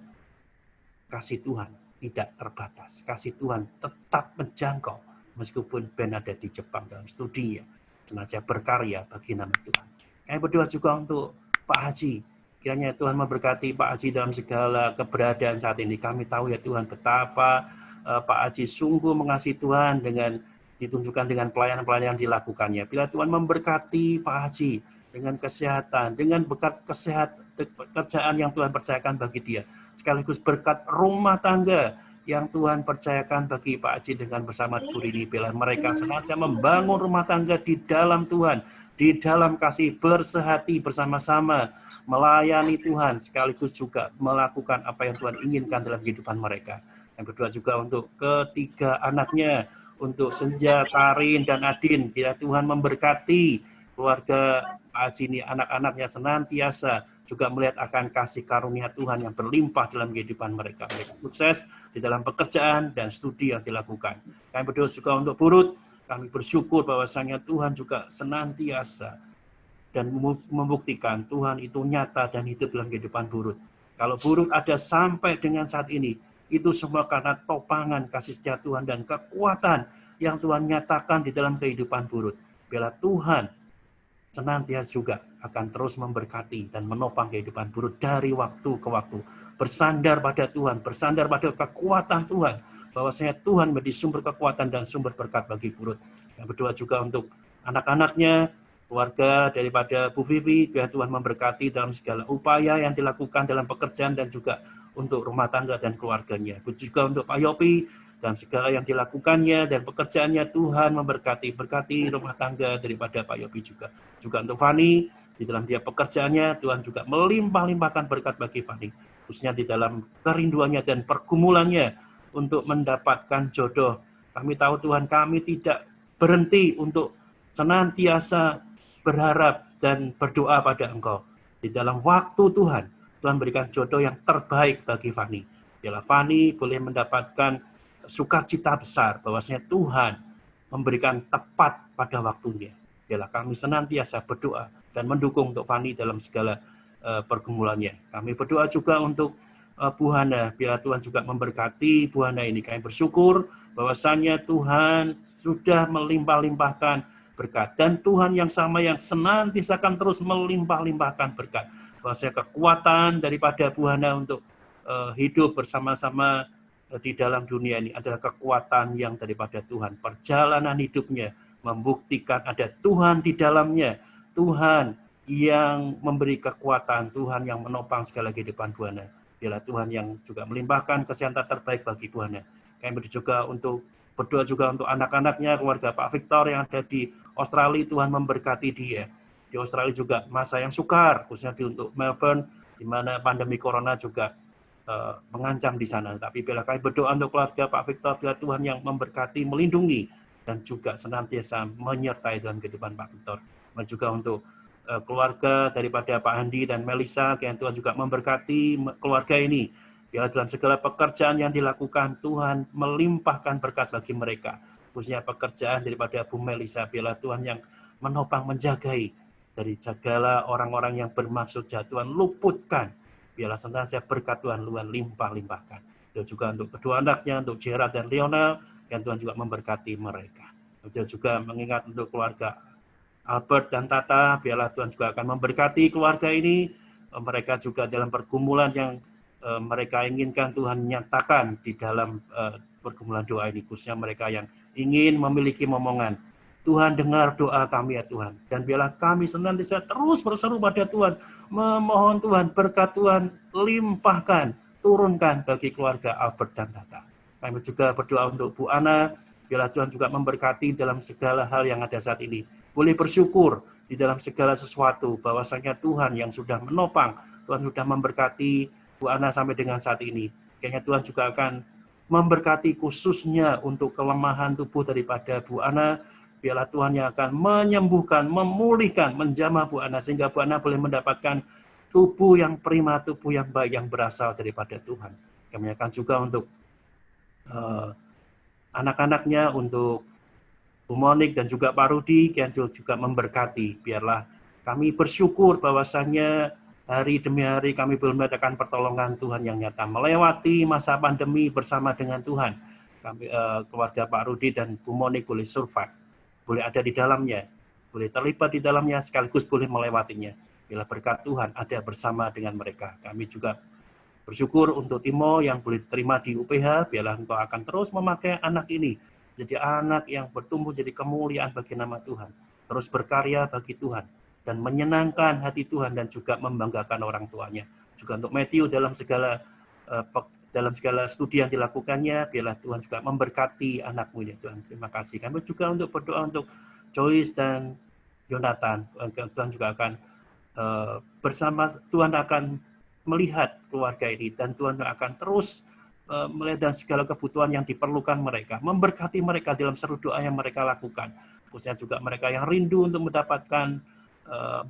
kasih Tuhan tidak terbatas. Kasih Tuhan tetap menjangkau meskipun Ben ada di Jepang dalam studinya. Senantiasa berkarya bagi nama Tuhan. Kami berdoa juga untuk Pak Haji. Kiranya Tuhan memberkati Pak Haji dalam segala keberadaan saat ini. Kami tahu ya Tuhan betapa Pak Haji sungguh mengasihi Tuhan dengan ditunjukkan dengan pelayanan-pelayanan yang dilakukannya. Bila Tuhan memberkati Pak Haji dengan kesehatan, dengan berkat pekerjaan yang Tuhan percayakan bagi dia, sekaligus berkat rumah tangga yang Tuhan percayakan bagi Pak Haji dengan bersama Bu Rini. Bila mereka senantiasa membangun rumah tangga di dalam Tuhan, di dalam kasih, bersehati bersama-sama, melayani Tuhan, sekaligus juga melakukan apa yang Tuhan inginkan dalam kehidupan mereka. Yang berdoa juga untuk ketiga anaknya, untuk Senja, Karin, dan Adin. Bila Tuhan memberkati keluarga Pak Haji ini, anak-anaknya senantiasa juga melihat akan kasih karunia Tuhan yang berlimpah dalam kehidupan mereka. Mereka sukses di dalam pekerjaan dan studi yang dilakukan. Kami berdoa juga untuk Burut. Kami bersyukur bahwasanya Tuhan juga senantiasa dan membuktikan Tuhan itu nyata dan hidup dalam kehidupan Burut. Kalau Burut ada sampai dengan saat ini, itu semua karena topangan kasih setia Tuhan dan kekuatan yang Tuhan nyatakan di dalam kehidupan Burut. Bila Tuhan senantiasa juga akan terus memberkati dan menopang kehidupan Burut dari waktu ke waktu. Bersandar pada Tuhan, bersandar pada kekuatan Tuhan. Bahwasanya Tuhan menjadi sumber kekuatan dan sumber berkat bagi Burut. Yang berdoa juga untuk anak-anaknya, keluarga daripada Bu Vivi, biar Tuhan memberkati dalam segala upaya yang dilakukan dalam pekerjaan dan juga untuk rumah tangga dan keluarganya. Juga untuk Pak Yopi, dan segala yang dilakukannya dan pekerjaannya Tuhan memberkati. Berkati rumah tangga daripada Pak Yopi juga. Juga untuk Fani, di dalam dia pekerjaannya, Tuhan juga melimpah-limpahkan berkat bagi Fani. Khususnya di dalam kerinduannya dan pergumulannya untuk mendapatkan jodoh. Kami tahu Tuhan, kami tidak berhenti untuk senantiasa berharap dan berdoa pada Engkau. Di dalam waktu Tuhan, Tuhan berikan jodoh yang terbaik bagi Fani. Bila Fani boleh mendapatkan sukacita besar bahwasanya Tuhan memberikan tepat pada waktunya. Bila kami senantiasa berdoa dan mendukung untuk Fani dalam segala pergumulannya. Kami berdoa juga untuk Bu Hana, bila Tuhan juga memberkati Bu Hana ini. Kami bersyukur bahwasanya Tuhan sudah melimpah-limpahkan berkat. Dan Tuhan yang sama yang senantiasa akan terus melimpah-limpahkan berkat. Bahwasanya kekuatan daripada Bu Hana untuk hidup bersama-sama di dalam dunia ini adalah kekuatan yang daripada Tuhan. Perjalanan hidupnya membuktikan ada Tuhan di dalamnya. Tuhan yang memberi kekuatan, Tuhan yang menopang segala kehidupan Bu Hana. Bila Tuhan yang juga melimpahkan kesehatan terbaik bagi Bu Hana. Kami berdoa juga untuk anak-anaknya, keluarga Pak Victor yang ada di Australia. Tuhan memberkati dia. Di Australia juga masa yang sukar, khususnya untuk Melbourne, di mana pandemi corona juga mengancam di sana. Tapi bila kami berdoa untuk keluarga Pak Victor, bila Tuhan yang memberkati, melindungi, dan juga senantiasa menyertai dalam kehidupan Pak Victor. Dan juga untuk keluarga daripada Pak Handi dan Melisa, yang Tuhan juga memberkati keluarga ini. Bila dalam segala pekerjaan yang dilakukan, Tuhan melimpahkan berkat bagi mereka. Khususnya pekerjaan daripada Bu Melisa, bila Tuhan yang menopang, menjagai dari segala orang-orang yang bermaksud jahat, Tuhan luputkan. Biarlah senantiasa berkat Tuhan limpah-limpahkan. Dan juga untuk kedua anaknya, untuk Gerard dan Lionel, yang Tuhan juga memberkati mereka. Dan juga mengingat untuk keluarga Albert dan Tata, biarlah Tuhan juga akan memberkati keluarga ini. Mereka juga dalam pergumulan yang mereka inginkan Tuhan nyatakan di dalam pergumulan doa ini. Khususnya mereka yang ingin memiliki momongan. Tuhan dengar doa kami ya Tuhan. Dan biarlah kami senantiasa terus berseru pada Tuhan. Memohon Tuhan, berkat Tuhan limpahkan, turunkan bagi keluarga Albert dan Tata. Kami juga berdoa untuk Bu Ana. Biarlah Tuhan juga memberkati dalam segala hal yang ada saat ini. Boleh bersyukur di dalam segala sesuatu. Bahwasanya Tuhan yang sudah menopang. Tuhan sudah memberkati Bu Ana sampai dengan saat ini. Kayaknya Tuhan juga akan memberkati khususnya untuk kelemahan tubuh daripada Bu Ana. Biarlah Tuhan yang akan menyembuhkan, memulihkan, menjamah Bu Ana. Sehingga Bu Ana boleh mendapatkan tubuh yang prima, tubuh yang baik, yang berasal daripada Tuhan. Kami akan juga untuk anak-anaknya, untuk Bu Monik dan juga Pak Rudi yang juga memberkati. Biarlah kami bersyukur bahwasannya hari demi hari kami belum mendapatkan pertolongan Tuhan yang nyata. Melewati masa pandemi bersama dengan Tuhan. Kami, keluarga Pak Rudi dan Bu Monik boleh survive. Boleh ada di dalamnya. Boleh terlibat di dalamnya sekaligus boleh melewatinya. Bila berkat Tuhan ada bersama dengan mereka. Kami juga bersyukur untuk Timo yang boleh diterima di UPH. Biarlah Engkau akan terus memakai anak ini jadi anak yang bertumbuh jadi kemuliaan bagi nama Tuhan. Terus berkarya bagi Tuhan. Dan menyenangkan hati Tuhan dan juga membanggakan orang tuanya. Juga untuk Matthew dalam segala studi yang dilakukannya, biarlah Tuhan juga memberkati anakmu ya Tuhan. Terima kasih. Kami juga untuk berdoa untuk Joyce dan Jonathan. Tuhan juga akan bersama, Tuhan akan melihat keluarga ini dan Tuhan akan terus melihat dan segala kebutuhan yang diperlukan mereka, memberkati mereka dalam seluruh doa yang mereka lakukan, khususnya juga mereka yang rindu untuk mendapatkan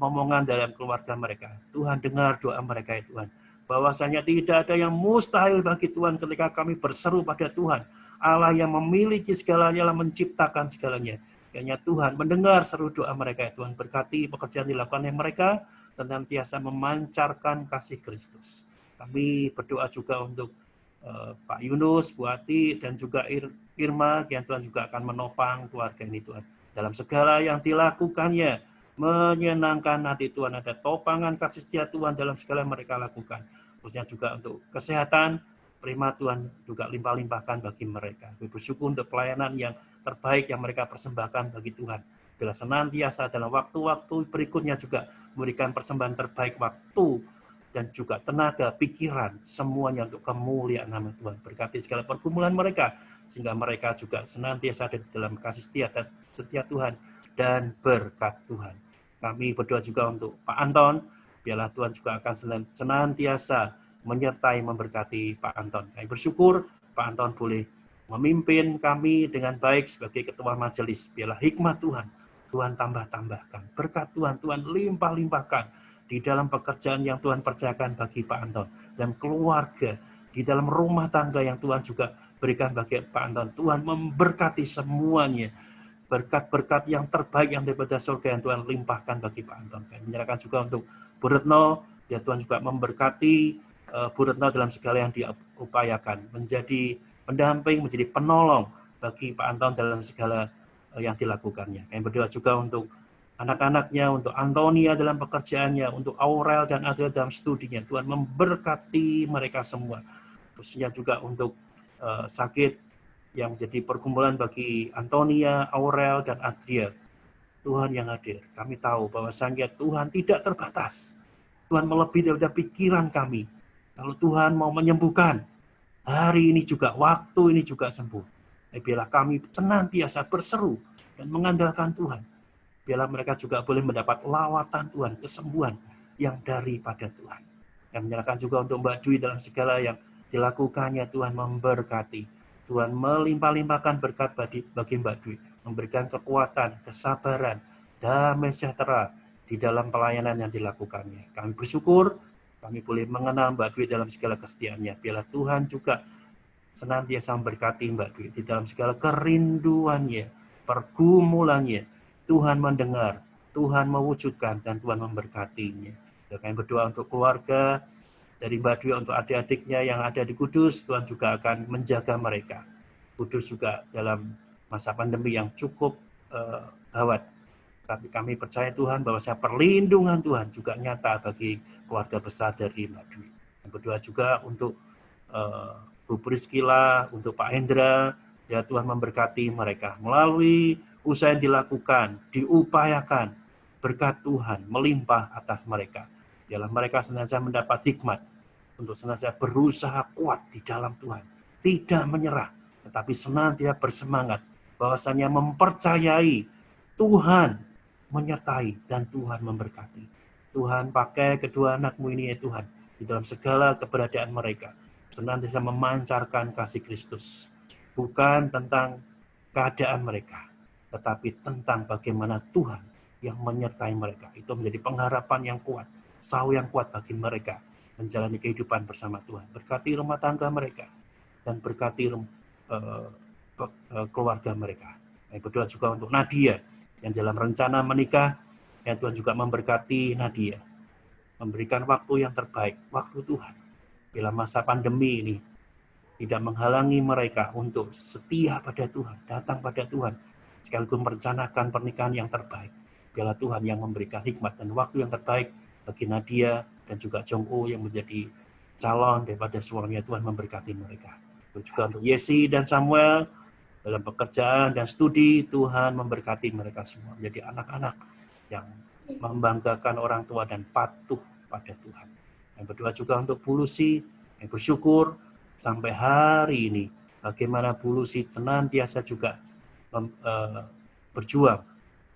momongan dalam keluarga mereka. Tuhan dengar doa mereka ya Tuhan, bahwasanya tidak ada yang mustahil bagi Tuhan ketika kami berseru pada Tuhan, Allah yang memiliki segalanya, Allah menciptakan segalanya. Kiranya Tuhan mendengar seru doa mereka ya Tuhan, berkati pekerjaan dilakukan oleh mereka, senantiasa memancarkan kasih Kristus. Kami berdoa juga untuk Pak Yunus, Bu Ati, dan juga Irma, yang Tuhan juga akan menopang keluarga ini Tuhan. Dalam segala yang dilakukannya, menyenangkan hati Tuhan, ada topangan kasih setia Tuhan dalam segala yang mereka lakukan. Khususnya juga untuk kesehatan, prima Tuhan juga limpah-limpahkan bagi mereka. Kami bersyukur untuk pelayanan yang terbaik yang mereka persembahkan bagi Tuhan. Bila senantiasa dalam waktu-waktu berikutnya juga memberikan persembahan terbaik waktu, dan juga tenaga, pikiran, semuanya untuk kemuliaan nama Tuhan. Berkati segala pergumulan mereka, sehingga mereka juga senantiasa ada di dalam kasih setia Tuhan dan berkat Tuhan. Kami berdoa juga untuk Pak Anton, biarlah Tuhan juga akan senantiasa menyertai, memberkati Pak Anton. Kami bersyukur Pak Anton boleh memimpin kami dengan baik sebagai ketua majelis. Biarlah hikmat Tuhan tambah-tambahkan. Berkat Tuhan limpah-limpahkan di dalam pekerjaan yang Tuhan percayakan bagi Pak Anton, dalam keluarga, di dalam rumah tangga yang Tuhan juga berikan bagi Pak Anton. Tuhan memberkati semuanya, berkat-berkat yang terbaik yang daripada surga yang Tuhan limpahkan bagi Pak Anton. Kami menyerahkan juga untuk Bu Retno, ya Tuhan juga memberkati Bu Retno dalam segala yang diupayakan, menjadi pendamping, menjadi penolong bagi Pak Anton dalam segala yang dilakukannya. Kami berdoa juga untuk anak-anaknya, untuk Antonia dalam pekerjaannya, untuk Aurel dan Adriel dalam studinya. Tuhan memberkati mereka semua. Khususnya juga untuk sakit yang menjadi pergumulan bagi Antonia, Aurel, dan Adriel. Tuhan yang hadir. Kami tahu bahwasanya Tuhan tidak terbatas. Tuhan melebihi daripada pikiran kami. Kalau Tuhan mau menyembuhkan, hari ini juga, waktu ini juga sembuh. Biarlah kami senantiasa berseru dan mengandalkan Tuhan. Biarlah mereka juga boleh mendapat lawatan Tuhan, kesembuhan yang daripada Tuhan. Dan menyerahkan juga untuk Mbak Dwi dalam segala yang dilakukannya, Tuhan memberkati. Tuhan melimpah-limpahkan berkat bagi Mbak Dwi, memberikan kekuatan, kesabaran, damai sejahtera di dalam pelayanan yang dilakukannya. Kami bersyukur, kami boleh mengenal Mbak Dwi dalam segala kesetiaannya. Biarlah Tuhan juga senantiasa memberkati Mbak Dwi di dalam segala kerinduannya, pergumulannya. Tuhan mendengar, Tuhan mewujudkan, dan Tuhan memberkatinya. Kami berdoa untuk keluarga, dari Mbak Dwi untuk adik-adiknya yang ada di Kudus, Tuhan juga akan menjaga mereka. Kudus juga dalam masa pandemi yang cukup gawat. Tapi kami percaya Tuhan bahwa perlindungan Tuhan juga nyata bagi keluarga besar dari Mbak Dwi. Kami berdoa juga untuk Bu Priscila, untuk Pak Hendra, ya Tuhan memberkati mereka melalui usaha yang dilakukan, diupayakan, berkat Tuhan melimpah atas mereka. Biarlah mereka senantiasa mendapat hikmat untuk senantiasa berusaha kuat di dalam Tuhan. Tidak menyerah, tetapi senantiasa bersemangat, bahwasanya mempercayai Tuhan menyertai dan Tuhan memberkati. Tuhan pakai kedua anakmu ini ya Tuhan, di dalam segala keberadaan mereka, senantiasa memancarkan kasih Kristus. Bukan tentang keadaan mereka, tetapi tentang bagaimana Tuhan yang menyertai mereka. Itu menjadi pengharapan yang kuat, sahur yang kuat bagi mereka menjalani kehidupan bersama Tuhan. Berkati rumah tangga mereka dan berkati keluarga mereka. Kami berdoa juga untuk Nadia yang dalam rencana menikah, ya Tuhan juga memberkati Nadia, memberikan waktu yang terbaik, waktu Tuhan. Bila masa pandemi ini tidak menghalangi mereka untuk setia pada Tuhan, datang pada Tuhan, sekaligus merencanakan pernikahan yang terbaik. Biarlah Tuhan yang memberikan hikmat dan waktu yang terbaik bagi Nadia dan juga Jong-Oh yang menjadi calon daripada suaminya. Tuhan memberkati mereka. Juga untuk Yesi dan Samuel dalam pekerjaan dan studi, Tuhan memberkati mereka semua menjadi anak-anak yang membanggakan orang tua dan patuh pada Tuhan. Yang berdoa juga untuk Bu Lucy, yang bersyukur sampai hari ini bagaimana Bu Lucy senantiasa juga berjuang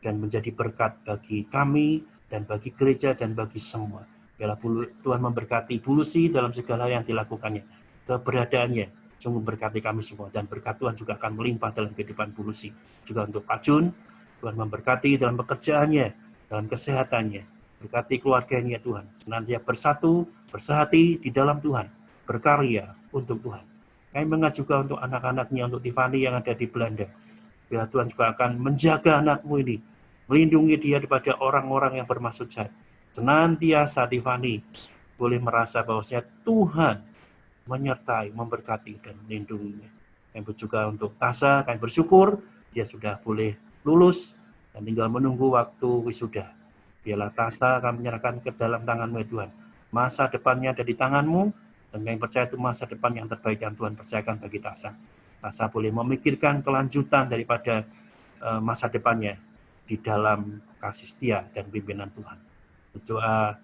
dan menjadi berkat bagi kami dan bagi gereja dan bagi semua. Biarlah Tuhan memberkati Bu Lucy dalam segala yang dilakukannya, keberadaannya sungguh berkati kami semua, dan berkat Tuhan juga akan melimpah dalam kehidupan Bu Lucy. Juga untuk Pak Jun, Tuhan memberkati dalam pekerjaannya, dalam kesehatannya, berkati keluarganya Tuhan, senantiasa bersatu, bersehati di dalam Tuhan, berkarya untuk Tuhan. Kami mengajukan juga untuk anak-anaknya, untuk Tiffany yang ada di Belanda. Bila Tuhan juga akan menjaga anakmu ini, melindungi dia daripada orang-orang yang bermaksud jahat. Senantiasa Tiffany boleh merasa bahwasanya Tuhan menyertai, memberkati, dan melindunginya. Kami juga untuk Tasha, kami bersyukur dia sudah boleh lulus dan tinggal menunggu waktu wisuda. Biarlah Tasha kami menyerahkan ke dalam tangan-Mu ya Tuhan. Masa depannya ada di tangan-Mu, dan kami percaya itu masa depan yang terbaik yang Tuhan percayakan bagi Tasha. Tasha boleh memikirkan kelanjutan daripada masa depannya di dalam kasih setia dan pimpinan Tuhan. Berdoa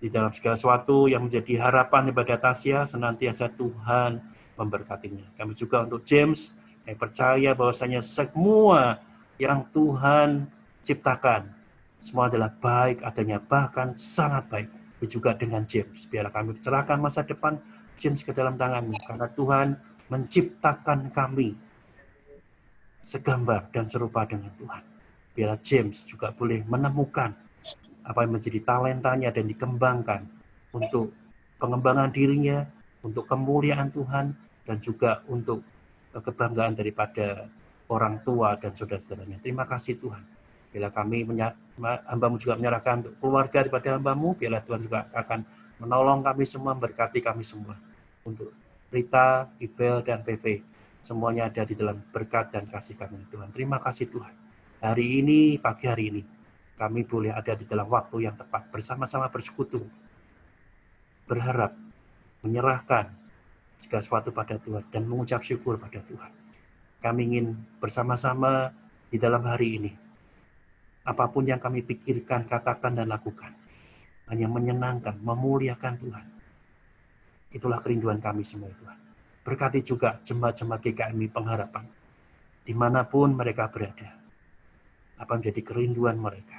di dalam segala sesuatu yang menjadi harapan daripada Tasya, senantiasa Tuhan memberkatinya. Kami juga untuk James, yang percaya bahwasanya semua yang Tuhan ciptakan, semua adalah baik adanya, bahkan sangat baik. Juga dengan James, biarlah kami serahkan masa depan James ke dalam tangan-Mu, karena Tuhan menciptakan kami segambar dan serupa dengan Tuhan. Biarlah James juga boleh menemukan apa yang menjadi talentanya dan dikembangkan untuk pengembangan dirinya, untuk kemuliaan Tuhan, dan juga untuk kebanggaan daripada orang tua dan saudara-saudaranya. Terima kasih Tuhan. Bila kami hamba-Mu juga menyerahkan untuk keluarga daripada hamba-Mu, biarlah Tuhan juga akan menolong kami semua, berkati kami semua. Untuk Rita, Ibel, dan Pepe, semuanya ada di dalam berkat dan kasih kami Tuhan. Terima kasih Tuhan. Hari ini, pagi hari ini, kami boleh ada di dalam waktu yang tepat, bersama-sama bersekutu, berharap, menyerahkan segala sesuatu pada Tuhan, dan mengucap syukur pada Tuhan. Kami ingin bersama-sama di dalam hari ini, apapun yang kami pikirkan, katakan, dan lakukan, hanya menyenangkan, memuliakan Tuhan. Itulah kerinduan kami semua Tuhan. Berkati juga jemaat-jemaat GKMI Pengharapan, dimanapun mereka berada, apa menjadi kerinduan mereka.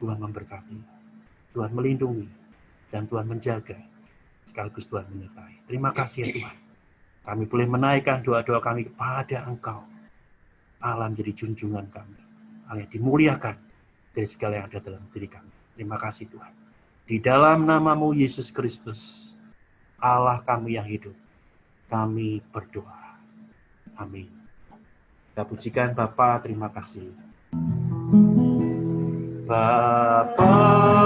Tuhan memberkati, Tuhan melindungi, dan Tuhan menjaga, sekaligus Tuhan menyertai. Terima kasih ya Tuhan. Kami boleh menaikkan doa-doa kami kepada Engkau. Allah menjadi junjungan kami. Allah dimuliakan dari segala yang ada dalam diri kami. Terima kasih Tuhan. Di dalam nama-Mu Yesus Kristus, Allah kami yang hidup, kami berdoa. Amin. Kita pujikan Bapa, terima kasih. Bapa